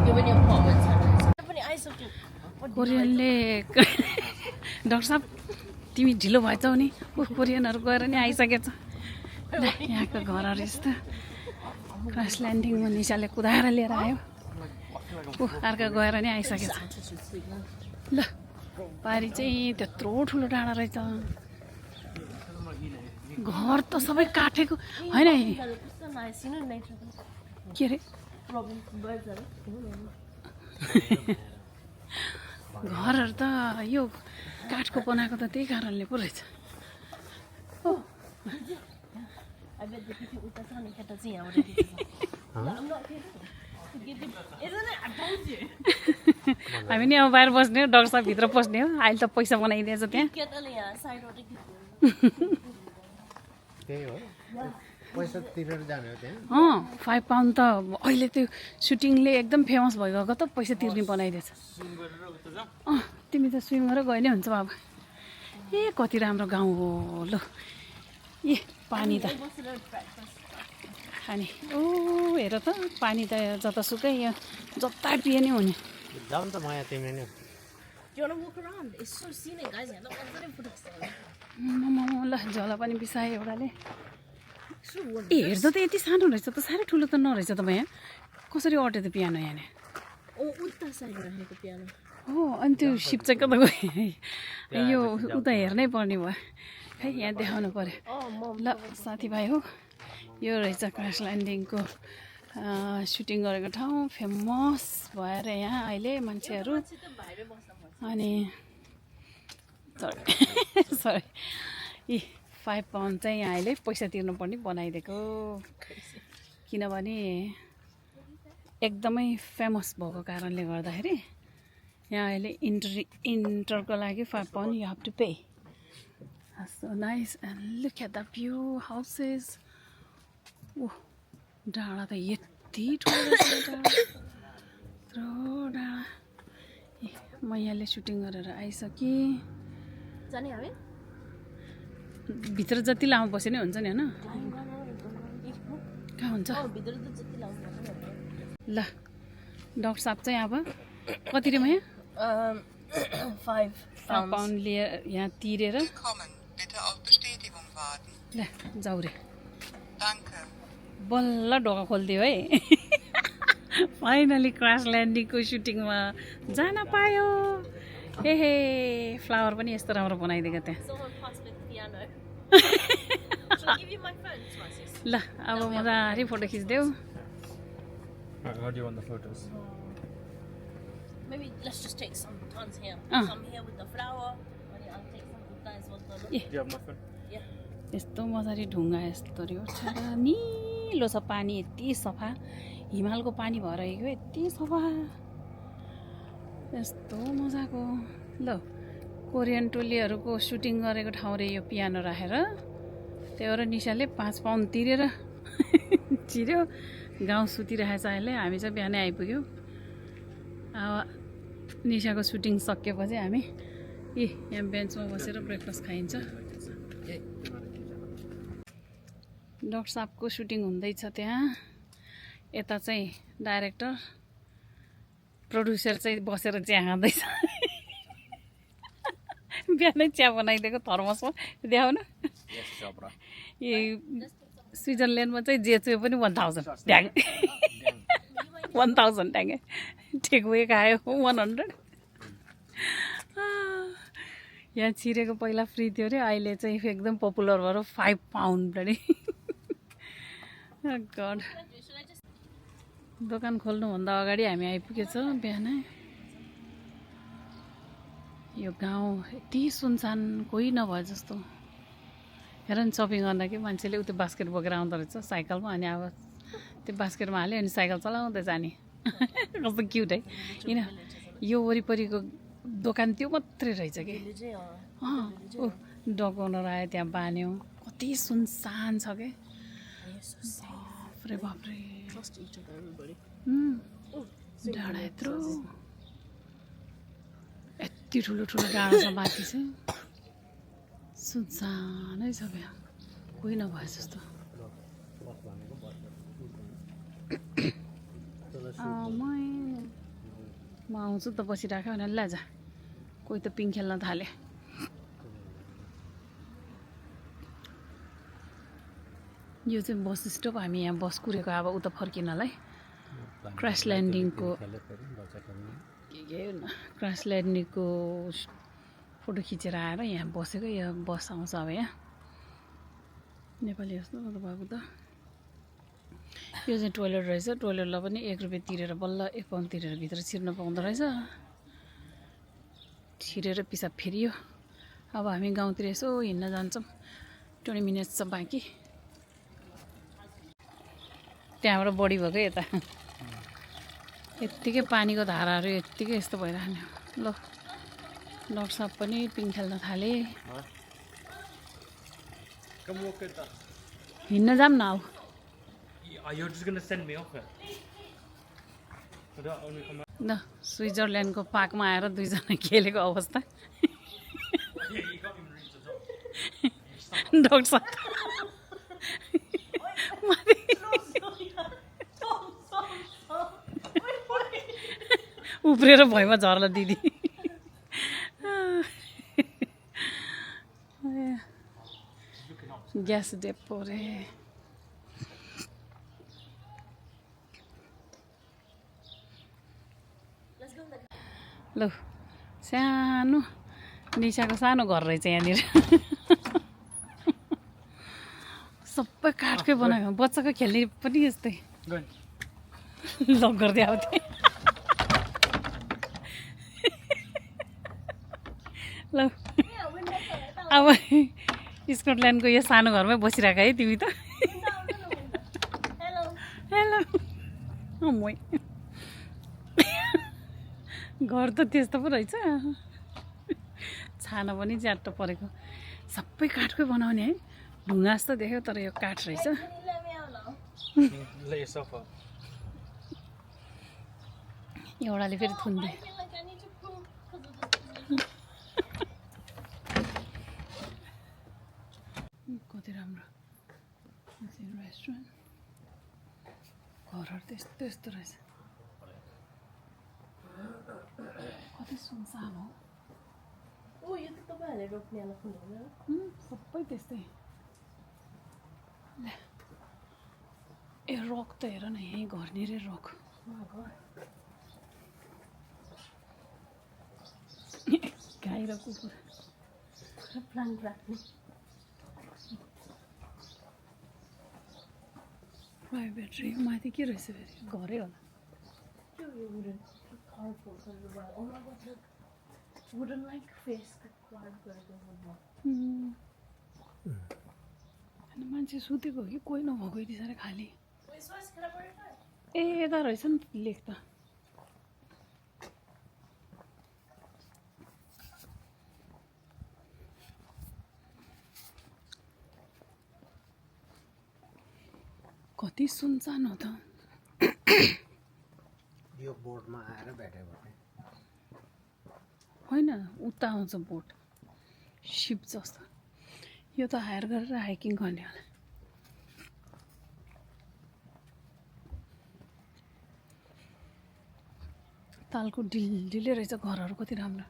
You're in your apartment, Company ice of कोरियनले डाक्टर साहब तिमी ढिलो भएछौ नि ऊ कोरियनहरू गएर नि आइसकेछ ल यहाँको घरहरू यस्तो क्रस ल्यान्डिङमा निसाले कुदाएर लिएर आयो ऊ अर्का गएर नि आइसकेछ ल पारी चाहिँ त्यत्रो ठुलो डाँडा रहेछ घर त सबै काटेको होइन so nice, you know, nature. के अरे Robin, birds are. घरहरू त यो काठको बनाएको त त्यही कारणले पो रहेछ I bet the people with the sun and cat are seeing already. I'm not kidding. Isn't it? I told you. हामी नि अब बाहिर बस्ने हो डाक्टर साहब भित्र पस्ने हो अहिले त पैसा बनाइदिएछ त्यहाँ Get only a side or the त्यही हो पैसा तिरेर जाने हो त्यहाँ 5 पाउन्ड त अहिले त्यो सुटिङले एकदम फेमस भइगएको त पैसा तिर्ने बनाइदिएछ तिमी त स्विम गरेर गए नै हुन्छ बाबा ए कति राम्रो गाउँ हो ल ए पानी त खाने ओ हेर त पानी त जतासुकै यहाँ जता पिए नै हुने जाऊ नि त माया तिमी नि Do you want to walk around? It's so scenic, guys. Yeah, look, I'm going to put us there. ल झोला पनि बिसायो एउटाले So what? ए हेर्दा त यति सानो रहेछ त साह्रै ठुलो त नरहेछ त यहाँ कसरी अट्यो त पियानो यहाँ Oh, उता side राखेको piano. हो अनि त्यो सिप चाहिँ कता गयो यो उता हेर्नै पर्ने भयो खै यहाँ देखाउनु पर्यो Oh, mom. ल साथीभाइ हो यो रहेछ क्रस ल्यान्डिङको सुटिङ गरेको ठाउँ फेमस भएर यहाँ अहिले मान्छेहरू अनि सरी यी 5 पाउन्ड चाहिँ यहाँ अहिले पैसा तिर्नुपर्ने बनाइदिएको किनभने एकदमै फेमस भएको कारणले गर्दाखेरि यहाँ अहिले इन्टरको लागि 5 pound you have to pay so nice and look at the view houses ओ डाँडा त यति ठुलो रहेछ यत्रो डाँडा ए म यहाँले सुटिङ गरेर आइसकेँ जाने हामी भित्र जति लामो बसे नै हुन्छ नि होइन कहाँ हुन्छ भित्र त जति लाउँछ ल डाक्टर साहब चाहिँ अब कति रेमा यहाँ 5 पाउन्ड लिएर यहाँ तिरेर Willkommen. Bitte auf Bestätigung warten. ल जाऊ रे Danke. बल्ल ढोका खोलिदियो है फाइनली क्रस ल्यान्डिङको सुटिङमा जान पायो हे हे फ्लावर पनि यस्तो राम्रो बनाइदिएको त्यहाँ Someone passed with piano. Shall I give you my phone, Smarties? ल अब मजाले photo खिचिदेऊ How do you want the photos? Maybe let's just take some tons here. Some here with the flower. And I'll take some with that as well. Do you have my phone? Yeah. यस्तो मजाले ढुङ्गा यस्तो रे निलो छ पानी यति सफा हिमालको पानी भएर गयो यति सफा यस्तो मजाको ल कोरियन टोलीहरूको सुटिङ गरेको ठाउँ रे यो पियानो राखेर त्यही भएर निशाले 5 पाउन्ड तिरेर छिर्यो गाउँ सुतिरहेछ अहिले हामी चाहिँ बिहानै आइपुग्यौँ अब निशाको सुटिङ सकिएपछि हामी यहाँ बेन्चमा बसेर ब्रेकफास्ट खाइन्छ डक्टर साहबको सुटिङ हुँदैछ त्यहाँ यता चाहिँ डाइरेक्टर प्रड्युसर चाहिँ बसेर चिया खाँदैछ बिहानै चिया बनाइदिएको थर्मसमा देखाउन ए स्विजरल्यान्डमा चाहिँ जेचुए पनि 1000 ढ्याङ 1000 ढ्याङ्गे टेकवे खायो 100 यहाँ छिरेको पहिला फ्री थियो अरे अहिले चाहिँ एकदम पपुलर भएर 5 पाउन्ड अरे गड दोकान खोल्नुभन्दा अगाडि हामी आइपुगेछौँ बिहानै यो गाउँ यति सुनसान कोही नभए जस्तो हेर नि सपिङ गर्दा कि मान्छेले उतै बास्केट बोकेर आउँदो रहेछ साइकलमा अनि अब त्यो बास्केटमा हाल्यो अनि साइकल चलाउँदै जाने कस्तो क्युट है किन यो वरिपरिको दोकान त्यो मात्रै रहेछ कि डग ओनर आयो त्यहाँ बान्यो कति सुनसान छ क्या बाफ्रे डाँडा यत्रो यति ठुलो ठुलो डाँडा छ माथि चाहिँ सुनसानै छ बिहा कोही नभए जस्तो म आउँछु त बसिराख्यो भने लाजा कोही त पिङ खेल्न थाले यो चाहिँ बस स्टप हामी यहाँ बस कुरेको अब उता फर्किनलाई क्रास ल्यान्डिङको क्रास ल्यान्डिङको फोटो खिचेर आएर यहाँ बसेको यो बस आउँछ अब यहाँ नेपाली जस्तो तपाईँको त यो चाहिँ टोइलेट रहेछ टोइलेटलाई पनि 1 रुपियाँ तिरेर बल्ल 1 पाउन्ड तिरेर भित्र छिर्न पाउँदो रहेछ छिरेर पिसाब फेरियो अब हामी गाउँतिर यसो हिँड्न जान्छौँ 20 मिनट्स छ बाँकी त्यहाँबाट बढी भएको यता यत्तिकै पानीको धाराहरू यत्तिकै यस्तो भइरहने ल डक्टर साहब पनि पिङ खेल्न थाले हिँड्न जाऊँ न अब You're just gonna send me off it. ल स्विजरल्यान्डको पार्कमा आएर दुईजना खेलेको अवस्था डक्टर साहब उफ्रेर भुइँमा झर्ला दिदी ग्यास डेपो रे ल सानो निशाको सानो घर रहेछ यहाँनिर सबै काठकै बनाएको बच्चाको खेल्ने पनि यस्तै लक गर्दै आउँथे ल अब स्कटल्यान्डको यो सानो घरमै बसिरहेको है तिमी त हेलो मै घर त त्यस्तो पो रहेछ छाना पनि च्याट्ट परेको सबै काठकै बनाउने है ढुङ्गा जस्तो देख्यो तर यो काठ रहेछ एउटाले फेरि थुन्दै कति राम्रो रेस्टुरेन्ट घरहरू त्यस्तो यस्तो रहेछ कति सुनसान हो यो त तपाईँहरूले रोक्नेवाला फुल हो सबै त्यस्तै ए रक त हेर न यहीँ घर निरै रक गाई र कुकुर प्लान्ट राख्ने प्राइभेट रे माथि के रहेछ फेरि घरै होला wooden like face carved गरेको अनि मान्छे सुतेको हो कि कोही नभएको यति साह्रो खाली ए यता रहेछ नि लेख त कति सुनसान हो त यो बोर्डमा आएर भेट्यो भने होइन उता आउँछ बोट सिप जस्तो यो त हायर गरेर हाइकिङ गर्ने होला तालको डिल्डिलै रहेछ घरहरू कति राम्रो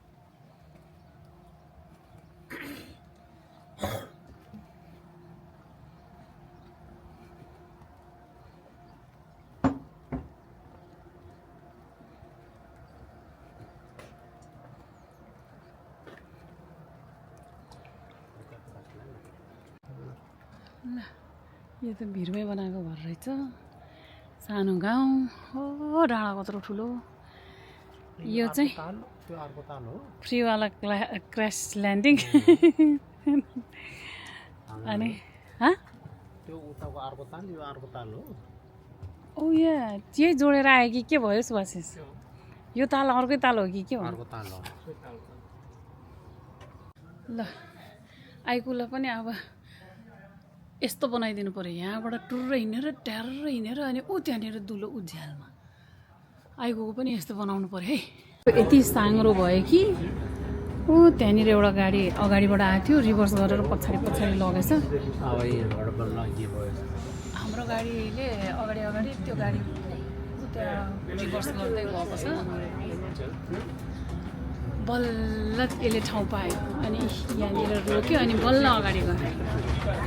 यो त भिरमै बनाएको घर रहेछ सानो गाउँ हो डाँडा कत्रो ठुलो यो चाहिँ त्यो अर्को ताल हो फ्रीवाला क्र्यास ल्यान्डिङ अनि त्यो उताको अर्को ताल यो अर्को ताल हो ओ यही जोडेर आयो कि के भयो सुभाषिस यो ताल अर्कै ताल हो कि के हो अर्को ताल हो ल आइकुला पनि अब यस्तो बनाइदिनु पऱ्यो यहाँबाट टुर्र हिँडेर ट्यार्र हिँडेर अनि ऊ त्यहाँनिर दुलो उज्यालमा आइगोको पनि यस्तो बनाउनु पऱ्यो है यति साङ्ग्रो भयो कि ऊ त्यहाँनिर एउटा गाडी अगाडिबाट आएको थियो रिभर्स गरेर पछाडि लगेछ अब यहाँबाट बल्ल के भयो हाम्रो गाडीले अगाडि त्यो गाडी त्यहाँ रिभर्स गर्दै गएको छ बल्ल यसले ठाउँ पायो अनि यहाँनिर रोक्यो अनि बल्ल अगाडि गयो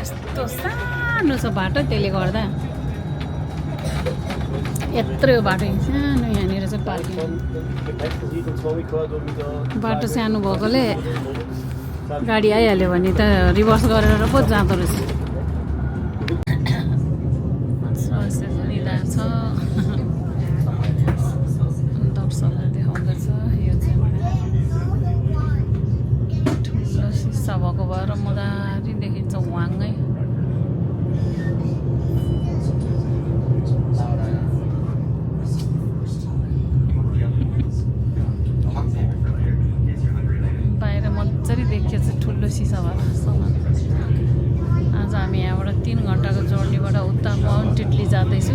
यस्तो सानो छ बाटो त्यसले गर्दा यत्रो बाटो सानो यहाँनिर चाहिँ पार्किङ बाटो सानो भएकोले गाडी आइहाल्यो भने त रिभर्स गरेर पो जाँदो रहेछ स्वास्थ्य सुविधा छ दर्शकलाई देखाउँदैछ यो चाहिँ ठुलो सिसा भएको भएर मजाले देखिन्छ वाङ्गै बाहिर मजाले देखिएछ ठुलो सिसा भएर सामान आज हामी यहाँबाट 3 घन्टाको जर्नीबाट उता माउन्ट इटली जाँदैछु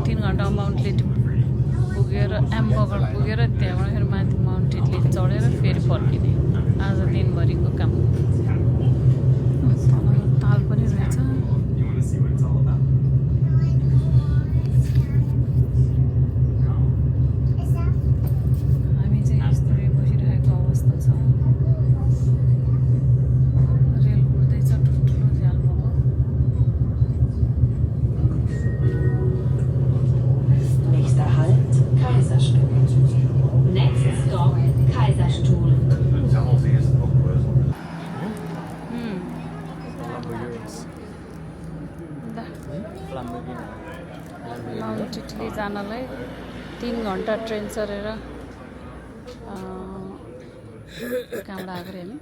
3 घन्टा माउन्ट इटली पुगेर एम्बगर पुगेर त्यहाँबाट फेरि माथि माउन्ट इटली चढेर फेरि फर्किने आज दिनभरिको काम ताल पनि रहेछ हामी चाहिँ यस्तै बसिरहेको अवस्था छ रेल कुद्दैछ ठुल्ठुलो झ्याल भएको Nächster Halt, Kaiserstuhl. Next stop, Kaiserstuhl. Mount Italy जानलाई 3 घन्टा ट्रेन चढेर कहाँबाट आएको अरे हामी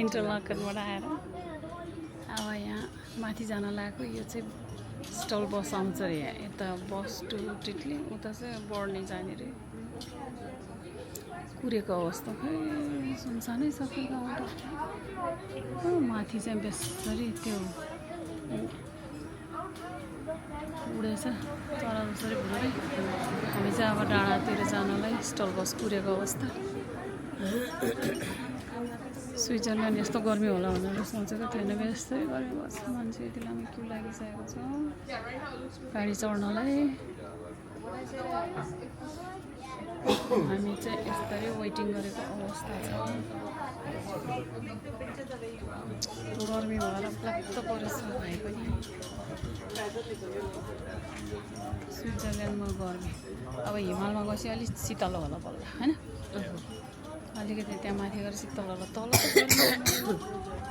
इन्टरलकनबाट आएर अब यहाँ माथि जान लागेको यो चाहिँ स्टल बस आउँछ अरे यहाँ यता बस टु इटली उता चाहिँ बढ्ने जाने अरे कुरेको अवस्था खै सुनसानै छ माथि चाहिँ बेसरी त्यो उडेछ तर जसरी उडेर हामी चाहिँ अब डाँडातिर जानलाई स्टल बस कुरेको अवस्था स्विजरल्यान्ड यस्तो गर्मी होला भनेर सोचेको थिएन यस्तै गर्मी भएको छ मान्छे यति लामो क्यु लागिसकेको छ गाडी चढ्नलाई हामी चाहिँ यस्तै वेटिङ गरेको अवस्था छ गर्मी भएर प्लात्त परेछ भाइ पनि स्विजरल्यान्डमा गर्मी अब हिमालमा गएपछि अलिक शीतल होला बल्ल होइन अलिकति त्यहाँ माथि गएर शीतल होला तल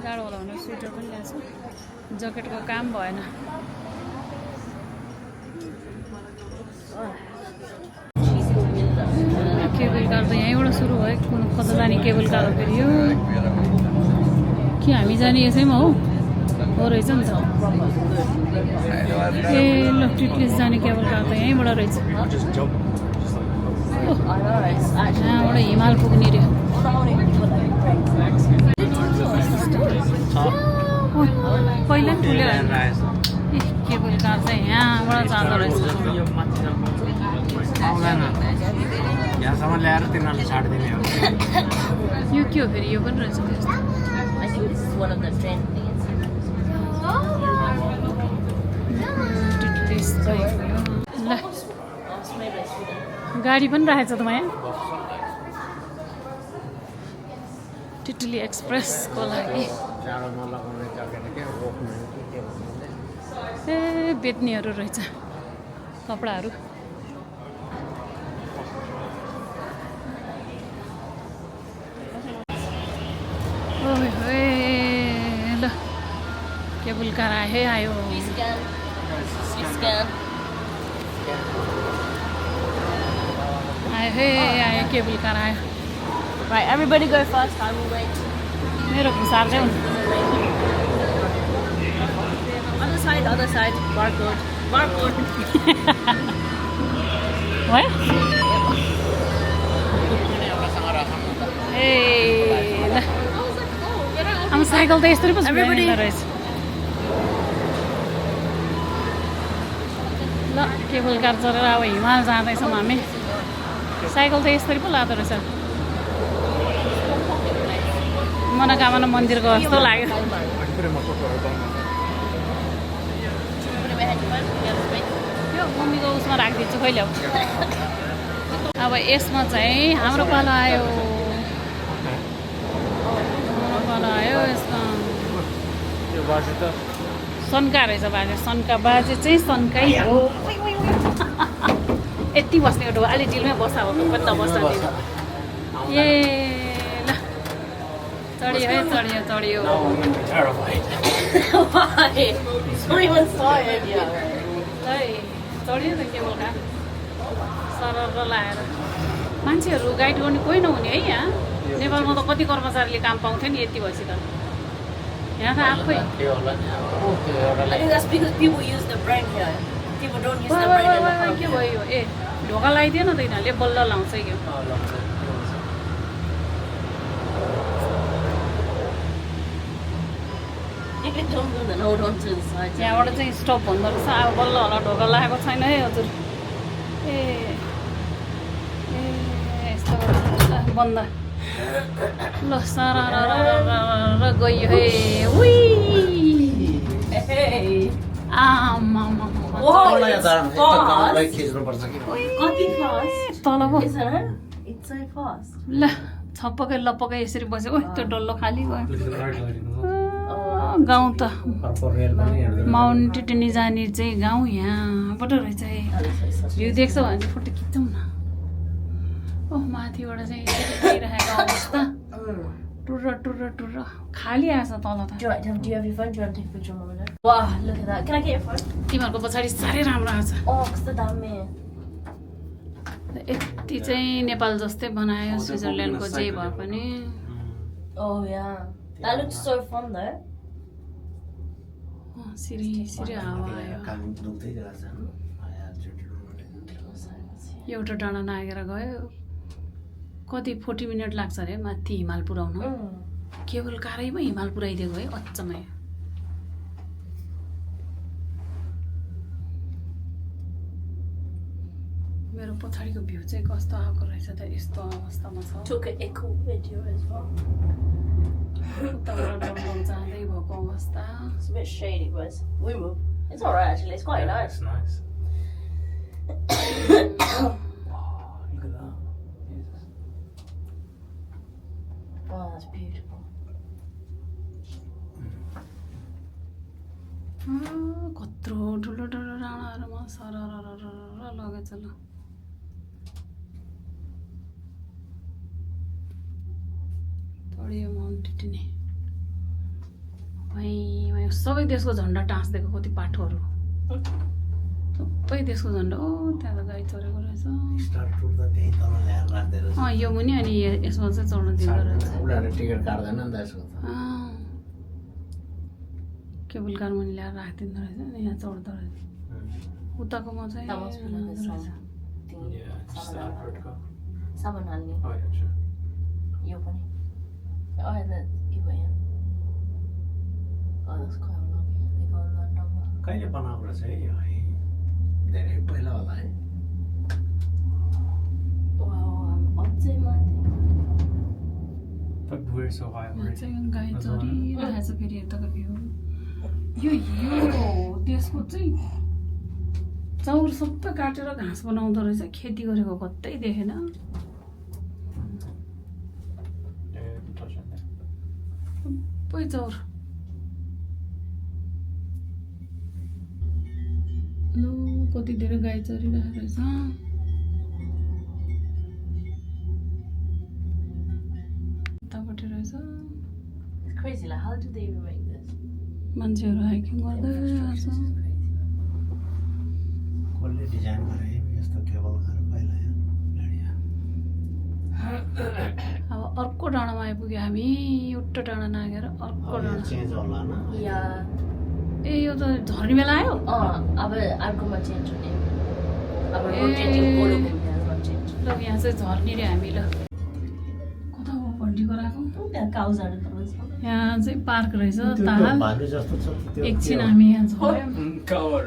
जाडो होला भनेर स्वेटर पनि ल्याएको छु ज्याकेटको काम भएन केबल कार त यहीँबाट सुरु भयो कुन कता जाने केबल कार हो फेरि यो कि हामी जाने यसैमा हो रहेछ नि त ए ल टिटलिस जाने केबल कार त यहीँबाट रहेछ यहाँबाट हिमाल पुग्ने रे पहिला नि ठुलो ए केबल कार चाहिँ यहाँबाट जाँदो रहेछ आउँदैन यहाँसम्म ल्याएर तिनीहरूले छाडिदिने हो यो के हो फेरि यो पनि रहेछ त्यस्तो I think this is one of the trend things. ल गाडी पनि राखेछ त यहाँ टिटली एक्सप्रेसको लागि जाडो नलगाउने ज्याकेट के रोक्ने के भन्ने ए बेच्नेहरू रहेछ कपडाहरू ओए होए ल केबल कार आयो Please scan. Please scan. आयो केबल कार आयो Right, everybody go first. I will wait. मेरो खुसार चाहिँ Other side. Barcode. भयो ए ल अब साइकल त यस्तरी पो Everybody. रहेछ ल केबल कार चढेर अब हिमाल जाँदैछौँ हामी साइकल त यसरी पो लाँदो रहेछ मनोकामना मन्दिरको जस्तो लाग्यो Put it behind your phone. You have space. यो मम्मीको उसमा राखिदिन्छु कहिले हो अब यसमा चाहिँ हाम्रो पालो आयो यसमा त्यो बाजे त सन्का रहेछ बाजे सन्का बाजे चाहिँ सन्कै हो यति बस्ने एउटा अलि डिलमै बस्दा हो पनि नबस्दा ए ल चढ्यो Why? It's not even started yet. चढ्यो त केबल कार सरर लाएर मान्छेहरू गाइड गर्ने कोही नहुने है यहाँ नेपालमा त कति कर्मचारीले काम पाउँथ्यो नि यति भएपछि त यहाँ त आफै त्यो होला नि अब त्यो एउटा I think that's because people use the brain here. People don't use the brain in the के front. भयो ए ढोका लगाइदिएन त यिनीहरूले बल्ल लाउँछ यो You can jump in and hold on to the side. यहाँबाट चाहिँ स्टप भन्दो रहेछ अब बल्ल होला ढोका लागेको छैन है हजुर ए यस्तो बन्द ल सारा गयो हे उही Hey! आमा Whoa, एउटा it's यता कामलाई fast. खिच्नुपर्छ कि Copy fast. तल पो Isn't it? It's so fast. ल छप्पकै लपकै यसरी बस्यो ओ त्यो डल्लो खाली गयो गाउँ त अर्को रेल पनि हेर्दैन माउन्ट टिटनी जाने चाहिँ गाउँ यहाँबाट रहेछ है भ्यू देख्छौ भने चाहिँ फोटो खिच्छौँ न ओह माथिबाट चाहिँ यसरी आइरहेको अवस्था टुर्र खाली आएछ तल त Do you have your phone? Do you want to take a picture of mom? Wow, look at that. Can I get your phone? तिमीहरूको पछाडि साह्रै राम्रो आएछ Oh, कस्तो दामी. यति चाहिँ नेपाल जस्तै बनायो स्विजरल्यान्डको जे भए पनि Oh, yeah. That looks so fun though. सिरी हावा आयो काम दुख्दै गएको छ एउटा डाँडा नागेर गयो कति 40 मिनट लाग्छ अरे माथि हिमाल पुऱ्याउन केवल काరైमा हिमाल पुऱ्याइदिएको है अचम्मै मेरो पछाडिको भ्यू चाहिँ कस्तो आएको रहेछ त यस्तो अवस्थामा छ Took a cool video as well. उताबाट डमडम जाँदै भएको अवस्था It's a bit shady, guys. We move. It's alright actually. It's quite nice. It's nice. Oh, that's beautiful. कत्रो ठुलो डाँडाहरूमा सरर लगेछ ल तडियो माउन्ट टिटनी सबै देशको झन्डा टाँस्दिएको कति पाठोहरू सबै देशको झन्डा ओ त्यहाँ त गाई चढेको रहेछ स्टार टुर त त्यही तल ल्याएर राख्दै रहेछ यो मुनि अनि यसमा चाहिँ चढ्न दिँदो रहेछ उनीहरूले टिकट काट्दैन नि त यसको त केबल कार मुनि ल्याएर राखिदिँदो रहेछ अनि यहाँ चढ्दो रहेछ उताकोमा चाहिँ That must be like a song. Saban halni. Yo pani. Oh, and then you went. Oh, that's quite long. They go on that long one. कहिले बनाएको रहेछ है यो है धेरै पहिला होला है Wow, अझै माथि But we're so high यहाँ already. चाहिँ गाई चरिरहेछ फेरि यताको भ्यू यो देशको चाहिँ चाउर सबै काटेर घाँस बनाउँदो रहेछ खेती गरेको कतै देखेन Yeah, touch on that. सबै चाउर लु कति धेरै गाई चरिरहेको रहेछ यतापट्टि रहेछ It's crazy, like, how do they even make this? मान्छेहरू हाइकिङ गर्दै रहेछ कसले डिजाइन गरे यस्तो केबल घर पहिला अब अर्को डाँडामा आइपुग्यो हामी एउटा डाँडा नागेर अर्को डाँडा चेन्ज होला न Yeah. ए यो त झर्ने बेला आयो अब अर्कोमा चेन्ज हुने अब रोटेटिङ गोलो घुम्नेहरूमा चेन्ज ल यहाँ चाहिँ झर्ने रे हामी ल कता हो भन्डी गराएको त्यहाँ काउजहरू त रहेछ यहाँ चाहिँ पार्क रहेछ ताल भालु जस्तो छ त्यो एकछिन हामी यहाँ झर्यौँ Cover.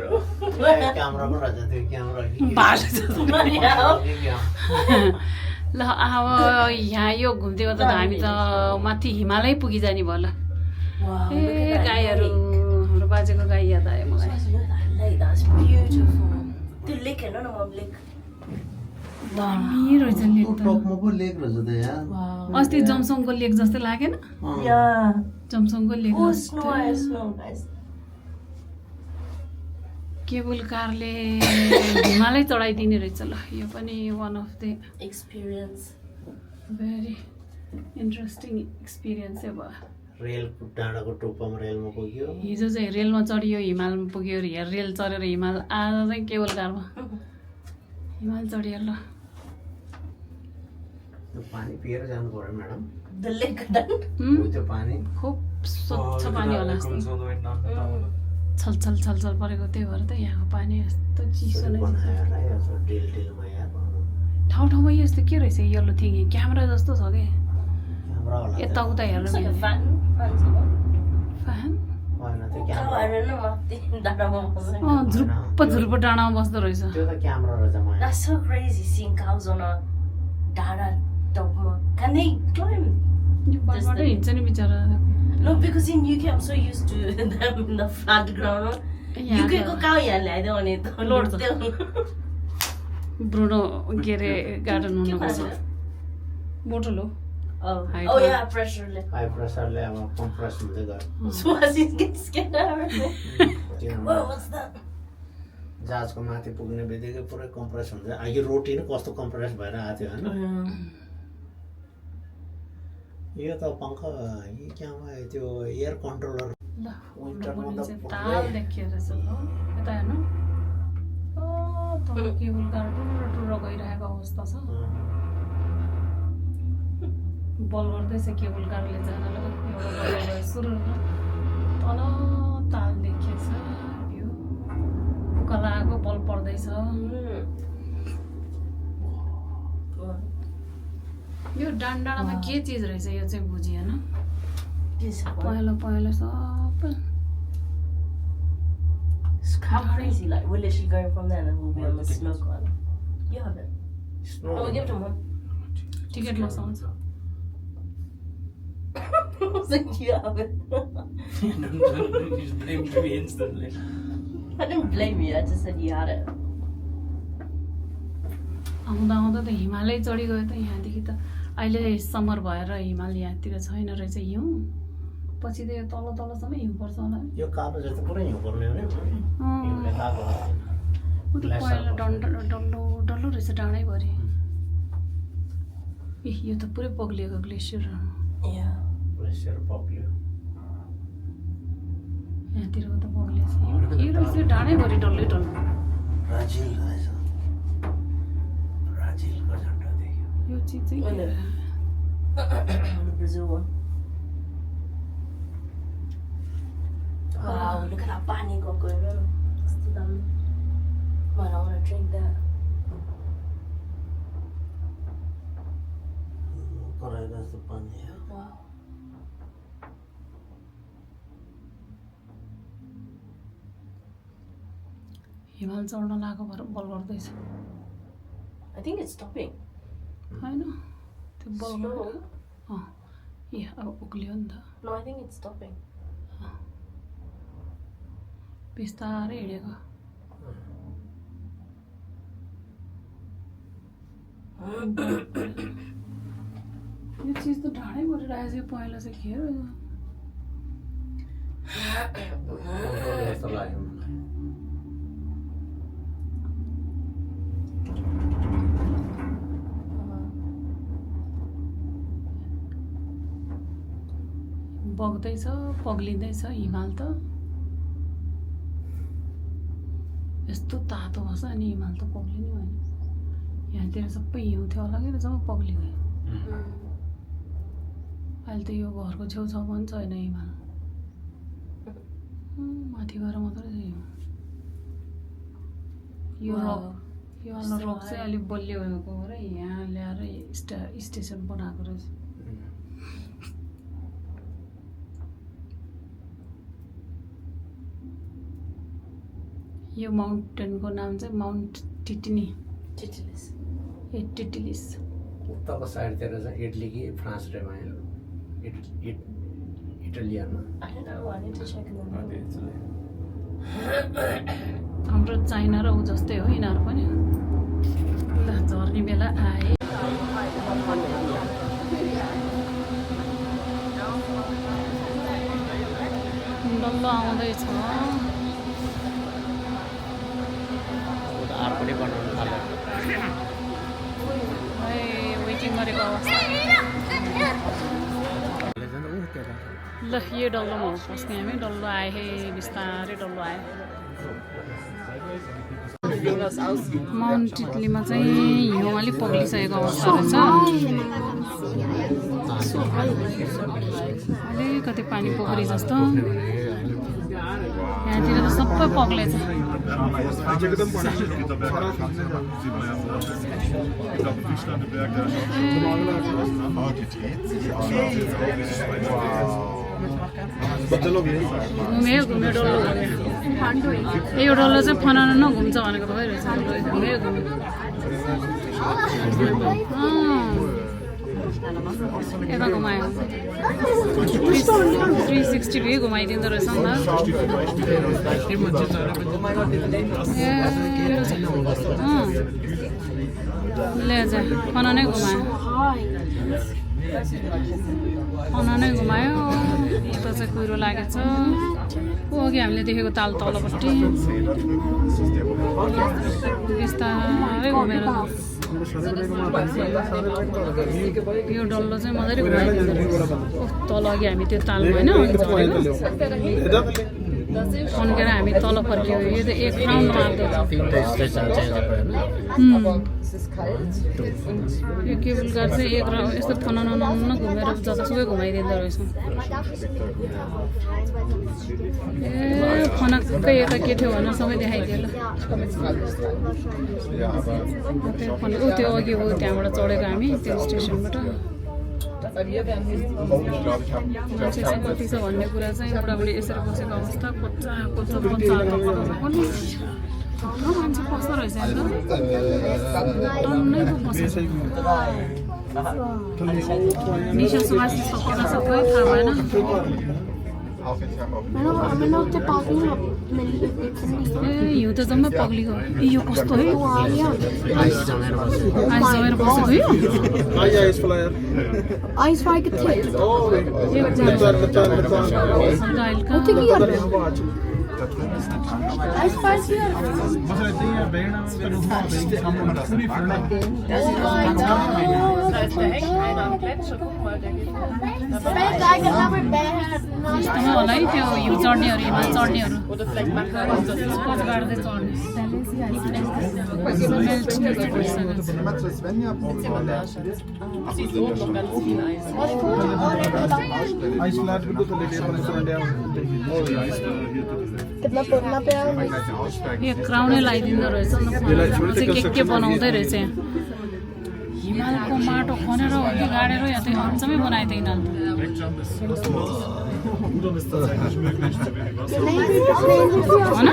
क्यामेरा पो रहेछ त्यो क्यामेरा भालु जस्तो ल अब यहाँ यो घुम्दै गर्दा त हामी त माथि हिमालय पुगिजाने भयो ल Wow, ए गाईहरू हाम्रो बाजेको गाई याद आयो मलाई Lake, that's beautiful. त्यो लेक हेर्नु न मम लेक दामी रहेछ लेक त टपमा पो लेक रहेछ त यहाँ अस्ति जमसङको लेक जस्तै लागेन Yeah. जमसङको लेक Oh, snow, guys. केबल कारले हिमालय चढाइदिने रहेछ ल यो पनि one of the Experience. Very interesting experience चाहिँ भयो रेल डाँडाको टुप्पामा रेलमा पुग्यो हिजो चाहिँ रेलमा चढियो हिमालमा पुग्यो रेल चढेर हिमाल आज चाहिँ केबल कारमा हिमाल चढियो ल त्यो पानी पिएर जानु पर्यो म्याडम The lake done. त्यो पानी खुब स्वच्छ look at पानी that, होला it comes all the way down. down. छलछल छलछल परेको त्यही भएर त यहाँको पानी यस्तो चिसो नै छ बनायो होला यसो डिलमा यहाँ ठाउँ ठाउँमा यस्तो के रहेछ यल्लो थिङ्गी क्यामेरा जस्तो छ कि क्यामेरा होला यताउता हेर्नु It's like a मिल्ने fan. फ्यान होइन त्यो Oh, camera I don't know what the डाँडामा बसेको. झुरुप्प डाँडामा बस्दो रहेछ त्यो त क्यामेरा रहेछ मलाई That's so crazy seeing cows on a डाँडा टपमा. Can they climb? यो बाटोबाटै हिँड्छ नि बिचरा No, because in UK I'm so used to them in the flat ground. यहाँ UK को cow यहाँ ल्याइदियो भने त Lord. लुट्थ्यो। ब्रुनो के अरे गार्डन के हुनुपर्छ भन्छ? बोटल हो Oh, Height oh मा. yeah, pressure. हाई प्रेसरले अब कम्प्रेस हुँदै गयो Swazis get scared of everything. किनभने Whoa, what's that? जहाजको माथि पुग्ने बित्तिकै पुरै कम्प्रेस हुन्छ यो रोटी नै कस्तो कम्प्रेस भएर आएको थियो होइन यो त पङ्ख यो क्यामा त्यो एयर कन्ट्रोलर ल विन्टरमा बनिन्छ त ताल देखियो रहेछ ल यता हेर्नु तल केबल कार टुर गइरहेको अवस्था छ बल गर्दैछ केबल कारले जानलाई सुरु तल ताल देखिएछ भ्यू कलाको बल पर्दैछ यो डाँडामा के चिज रहेछ यो चाहिँ बुझिएन पहेँलो पहेँलो सबै It's how crazy. Like, we're literally going from there and then we'll be on the snow climb. You have it. Snow Oh, give it to him. Ticket मसाउँछ I was like, you have it. You just blamed me instantly. I didn't blame you. I just said you had it. आउँदा आउँदा त हिमालय चढिगयो त यहाँदेखि त अहिले summer भएर हिमाल यहाँतिर छैन रहेछ हिउँ पछि त यो तल तलसम्म हिउँ पर्छ होला यो कालो जस्तो पुरै हिउँ पर्ने हो नि हिउँले लगाएको ऊ त पहिला डल्लो डल्लो रहेछ डाँडैभरि ए यो त पुरै पग्लिएको ग्लेसियर Yeah. ग्लेसियर पग्लियो यहाँतिरको त पग्लिएछ यो रहेछ डाँडैभरि डल्लै डल्लो ब्राजिल रहेछ ब्राजिलको झन्डा देख्यो यो चिज चाहिँ के हो? The Brazil one. Wow, look at that pani going on. Man, I want to drink that. कराई जस्तो पानी हो Wow. हिमाल चढ्न लागेको भएर बल गर्दैछ I think it's stopping. होइन त्यो बल Slow. ए अब उक्लियो नि त No, I think it's stopping. बिस्तारै हिँडेको यो चिज त ढाडै गरिरहेको छ यो पहिला चाहिँ के हो यो? कन्ट्रोल जस्तो लाग्यो मलाई बग्दैछ पग्लिँदैछ हिमाल त यस्तो तातो भएछ अनि हिमाल त पग्लिने होइन यहाँतिर सबै हिउँ थियो होला कि जम्मा पग्लिगयो अहिले त यो घरको छेउछाउमा पनि छैन हिमाल माथि गएर मात्रै छ हिउँ यो रक यो वाला रक चाहिँ अलिक बलियो भएको हो र यहाँ ल्याएर स्टेसन बनाएको रहेछ यो माउन्टेनको नाम चाहिँ माउन्ट टिटिनी Titilis. ए टिटिलिस उताको साइडतिर चाहिँ इटली कि फ्रान्स रे भयो इटालियनमा I don't know. I need to check in the Okay, mail. it's like. हाम्रो चाइना र ऊ जस्तै हो यिनीहरू पनि ल झर्ने बेला आए डल्लो आउँदैछ आर पनि बनाउनु थाल्यो वेटिङ गरेको अवस्था ल यो डल्लोमा हो पस्ने हामी डल्लो आए हे बिस्तारै डल्लो आयो माउन्ट टिटलीमा चाहिँ हिउँ अलिक पग्लिसकेको अवस्था रहेछ अलिकति पानी पोखरी जस्तो यहाँतिर त सबै पग्लेछ घुम्यो घुम्यो डल्लो घुम्यो यो डल्लो चाहिँ फनाना नघुम्छ भनेको त भइरहेछ घुम्यो घुम्यो यता घुमायो 360 घुमाइदिँदो रहेछ नि त ले जा फनानै घुमायो फनानै घुमायो यता चाहिँ कुहिरो लागेछ ऊ अघि हामीले देखेको ताल तलपट्टि बिस्तारै घुमेर यो डल्लो चाहिँ मजाले घुमाइदिँदो रहेछ तल अघि हामी त्यो ताल होइन फन्केर हामी तल फर्क्यौँ यो त एक राउन्ड मार्दैछ यो केबल कार चाहिँ एक राउन्ड यस्तो फनाना घुमेर जतासुकै घुमाइदिँदो रहेछ ए फनक्कै यता के थियो भनेर सबै देखाइदियो ल ऊ त्यो अघि हो त्यहाँबाट चढेको हामी त्यो स्टेसनबाट मान्छे चाहिँ कति छ भन्ने कुरा चाहिँ बुढाबुढी यसरी बसेको अवस्था कोचा थुप्रो मान्छे पस्दो रहेछ टन्नै पो पसेछ निशा सुवास सबै थाहा भएन ए हिउँ त जम्मै पग्लिगयो ए यो कस्तो है आइस जमेर बसेको यो Ice like a tit. Ice spice here. Like another bad. होला है त्यो हिउँ चढ्नेहरू हिमाल चढ्नेहरू कचगाड्दै चढ्ने यो क्राउनै लगाइदिँदो रहेछ के बनाउँदै रहेछ यहाँ हिमालको माटो खनेर हो कि गाडेर या चाहिँ अचम्मै बनाइदियो यिनीहरूले होइन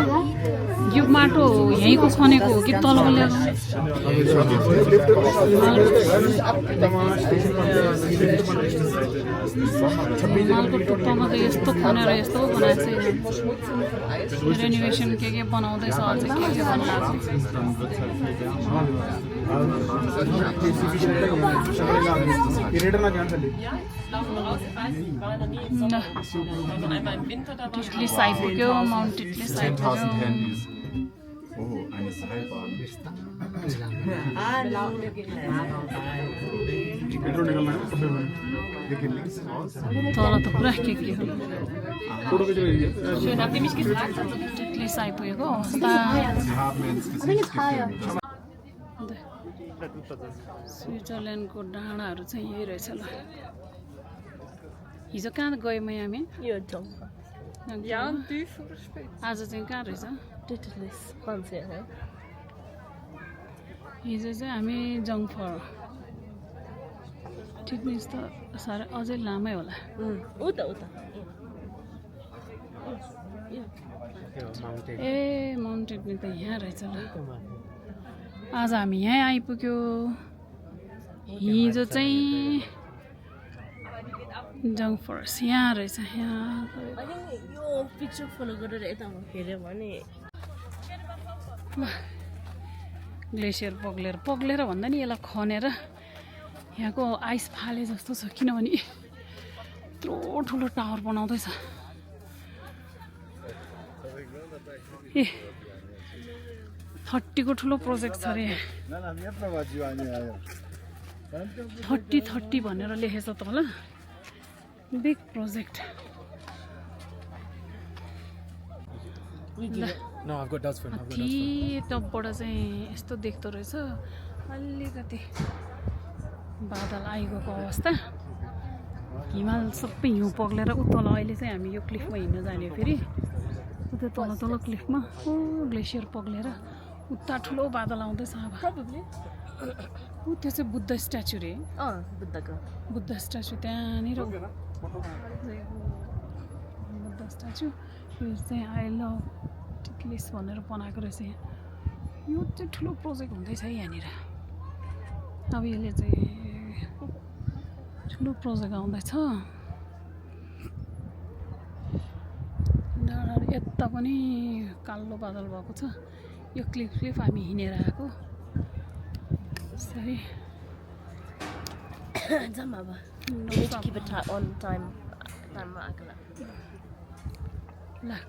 यो माटो यहीँको खनेको हो कि तलको ल्याएको हिमालको टुप्पामा त यस्तो खनेर यस्तो बनाएको छ रेनोभेसन के बनाउँदैछ अझै के टिटलिस आइपुग्यो माउन्ट टिटलिस आइपुग्यो eine Seilbahn. Wir gehen links raus. तल त पुरा के हो टिटलिस आइपुगेको अवस्था Wir haben ins Gesicht gefilmt. स्विजरल्यान्डको डाँडाहरू चाहिँ यही रहेछ ल हिजो कहाँ गयौँ हामी यो जम्पा आज चाहिँ कहाँ रहेछ टिटलिस मान्छे है हिजो चाहिँ हामी जङ्फर टिटलिस त साह्रै अझै लामै होला उता ए माउन्ट टिटलिस त यहाँ रहेछ ल आज हामी यहाँ आइपुग्यो हिजो चाहिँ जङ्फर्स यहाँ रहेछ यहाँ यो पिक्चर फलो गरेर यता हेऱ्यो भने ग्लेसियर पग्लेर भन्दा नि यसलाई खनेर यहाँको आइस फाले जस्तो छ किनभने यत्रो ठुलो टावर बनाउँदैछ ए 30 को ठुलो प्रोजेक्ट छ अरे 30 भनेर लेखेछ त होला बिग प्रोजेक्ट टपबाट चाहिँ यस्तो देख्दो रहेछ अलिकति बादल आइगएको अवस्था हिमाल सबै हिउँ पग्लेर उत्तल अहिले चाहिँ हामी यो क्लिफमा हिँड्न जाने फेरि उता तल क्लिफमा ओ ग्लेसियर पग्लेर उता ठुलो बादल आउँदैछ अब ऊ त्यो चाहिँ बुद्ध स्ट्याचु रे बुद्ध स्ट्याचु त्यहाँनिर बुद्ध स्ट्याचु यो चाहिँ आई लभ टिटलिस भनेर बनाएको रहेछ यो चाहिँ ठुलो प्रोजेक्ट हुँदैछ है यहाँनिर अब यसले चाहिँ ठुलो प्रोजेक्ट आउँदैछ डाँडाहरू यता पनि कालो बादल भएको छ यो क्लिफ हामी हिँडेर आएको सही जाम अब keep it on time टाइममा आएको ल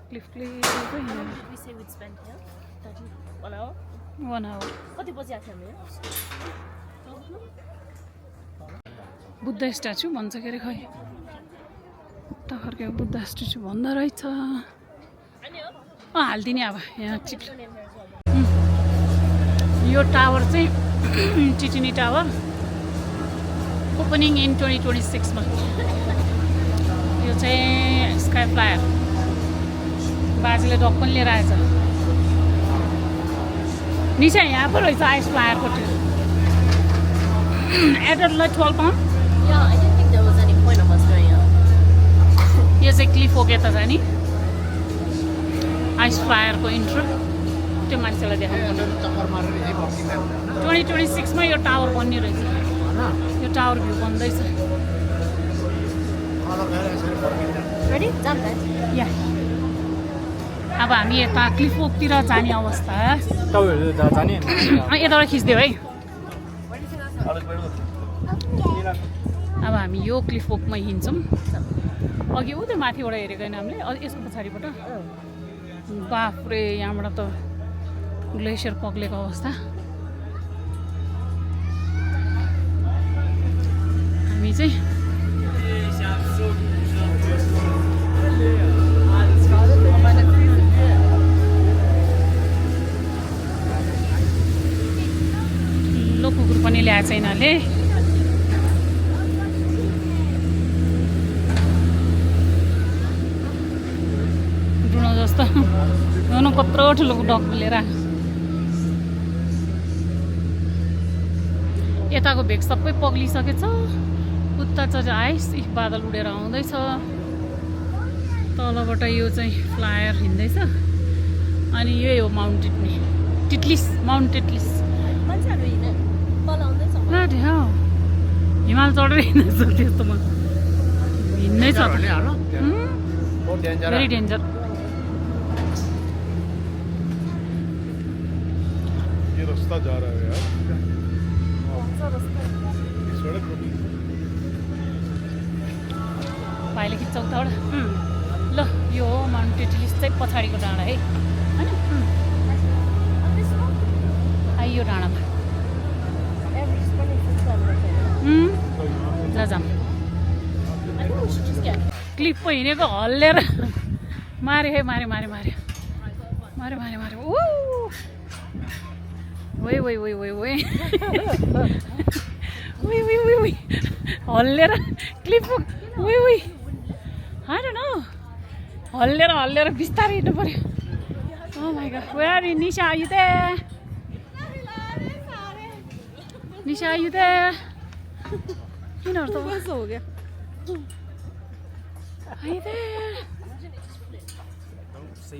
Cliff we say we'd spend here 1 hour 1 hour कति बजी आएको हामी बुद्ध स्ट्याचु भन्छ के अरे खै टखरको बुद्ध स्ट्याचु भन्दो रहेछ हालिदिने अब यहाँ चिप यो टावर चाहिँ टिटिनी टावर ओपनिङ इन 2026 मा यो चाहिँ स्काई फ्लायर बाजेले ढक्कन लिएर आएछ निशा यहाँ पो रहेछ आइस फ्लायरको एडल्टलाई 12 pound Yeah, I didn't think there was any point of us going up. यो चाहिँ क्लिफ हो के त जाने आइस फ्लायरको इन्ट्रो त्यो मान्छेलाई देखाउनु 2026 मा यो टावर बन्ने रहेछ यो टावर भ्यू बन्दैछ Ready? Done that. या अब हामी यता क्लिफोकतिर जाने अवस्था यताबाट खिच्दियो है अब हामी यो क्लिफोकमा हिँड्छौँ अघि ऊ त्यो माथिबाट हेरेको होइन हामीले यसको पछाडिबाट बाफ्रे यहाँबाट त ग्लेसियर पग्लेको अवस्था हामी चाहिँ ठुलो कुकुर पनि ल्याएको छ यिनीहरूले ब्रुनो जस्तो ब्रुनो कत्रो ठुलो डग लिएर यताको भेग सबै पग्लिसकेछ उता चाहिँ आइस बादल उडेर आउँदैछ तलबाट यो चाहिँ फ्लायर हिँड्दैछ अनि यही हो माउन्ट टिटलिस माउन्ट टिटलिस मान्छेहरू तल आउँदैछ हिमाल चढेर हिँड्दैछ त्यस्तोमा हिँड्नै छ भेरी डेन्जर ये रास्ता जा रहा है यार सड़क भाइले खिच्छौ उताबाट ल यो हो माउन्ट टिटलिस चाहिँ पछाडिको डाँडा है होइन आइयो डाँडामा ल जाऊँ क्लिप पो हिँडेको हल्लेर मारे है मारे मारे मारे मारे मारे मारे ओ ओइ ओइ ओइ ओइ ओइ ओइ ओइ ओइ ओइ हल्लेर क्लिप ओइ ओइ I don't know हल्लेर बिस्तारै हिँड्नु पर्यो Oh my god, where are you, Nisha? Are you there? Nisha, are you there? किनहरु त कस्तो हो क्या Are you there?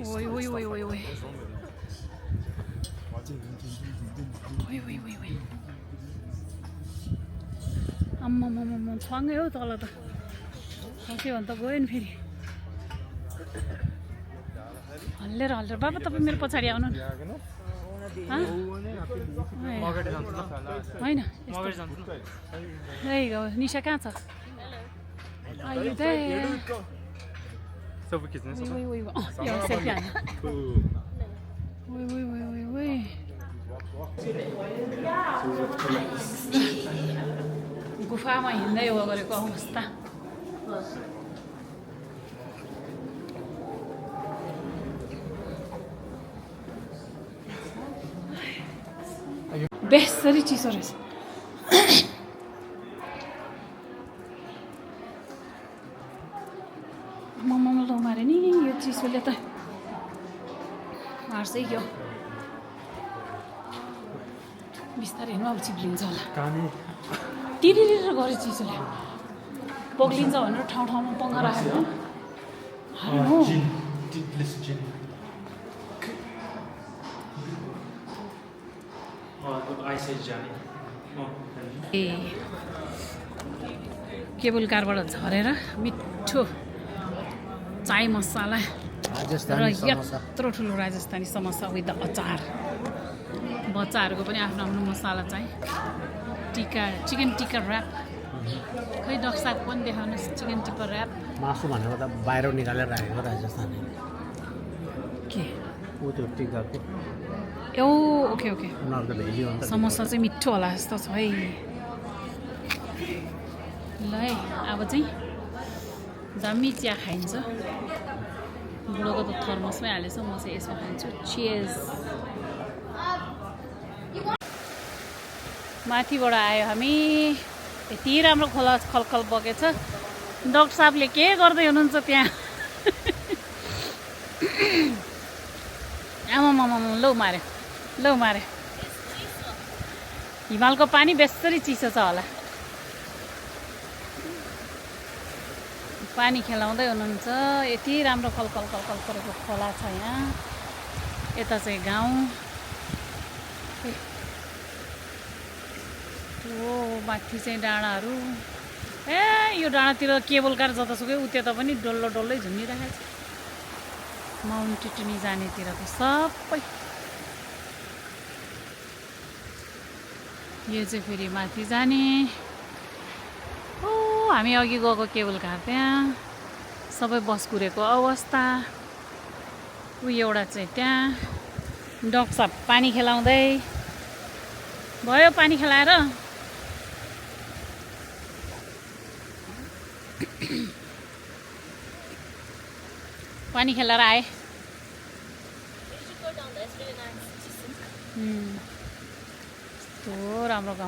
ओइ ओइ ओइ ओइ ओइ ओइ ओइ ओइ ओइ आम्मामामा छाङ्गै हो तल त खस्यो भने त गयो नि फेरि हल्लेर बाबा तपाईँ मेरो पछाडि आउनु न होइन निशा कहाँ छ गुफामा हिँड्दै हो गरेको अवस्था बेसरी चिसो रहेछ मम्मामा लौ मारे नि यो चिसोले त मार्छै क्या बिस्तारै हेर्नु अब चिप्लिन्छ होला तिरिर गरे चिसोले पग्लिन्छ भनेर ठाउँ ठाउँमा पङ्गा राखेको ए केबल कारबाट झरेर मिठो चाय मसाला र यत्रो ठुलो राजस्थानी समोसा विथ अचार बच्चाहरूको पनि आफ्नो आफ्नो मसाला चाहिँ टिका चिकन टिक्का ऱ्याप खै डक्साको पनि देखाउनुहोस् चिकन टिक्का ऱ्याप मासु भनेको त बाहिर निकालेर राखेको राजस्थानी के ऊ त्यो टिकाको ए ओके ओके उनीहरूको भेजी हो नि त समोसा चाहिँ मिठो होला जस्तो छ है ल है अब चाहिँ दामी चिया खाइन्छ बुढोको त थर्मसमै हालेछ म चाहिँ यसमा खान्छु चियर्स माथिबाट आयो हामी यति राम्रो खोला खलखल बगेछ डाक्टर साहबले के गर्दै हुनुहुन्छ त्यहाँ आमामामा लौ मारे हिमालको पानी बेसरी चिसो छ होला पानी खेलाउँदै हुनुहुन्छ यति राम्रो खलखल परेको खोला छ यहाँ यता चाहिँ गाउँ ओ माथि चाहिँ डाँडाहरू ए यो डाँडातिर केबल कार जतासुकै उता पनि डल्लै झुन्डिरहेको छ माउन्ट टिटनी जानेतिर त सबै यो चाहिँ फेरि माथि जाने ओ हामी अघि गएको केबल कार त्यहाँ सबै बस कुरेको अवस्था ऊ एउटा चाहिँ त्यहाँ डक्टर साहब पानी खेलाउँदै भयो पानी खेलाएर पानी खेलाएर आए यस्तो राम्रो गाउँ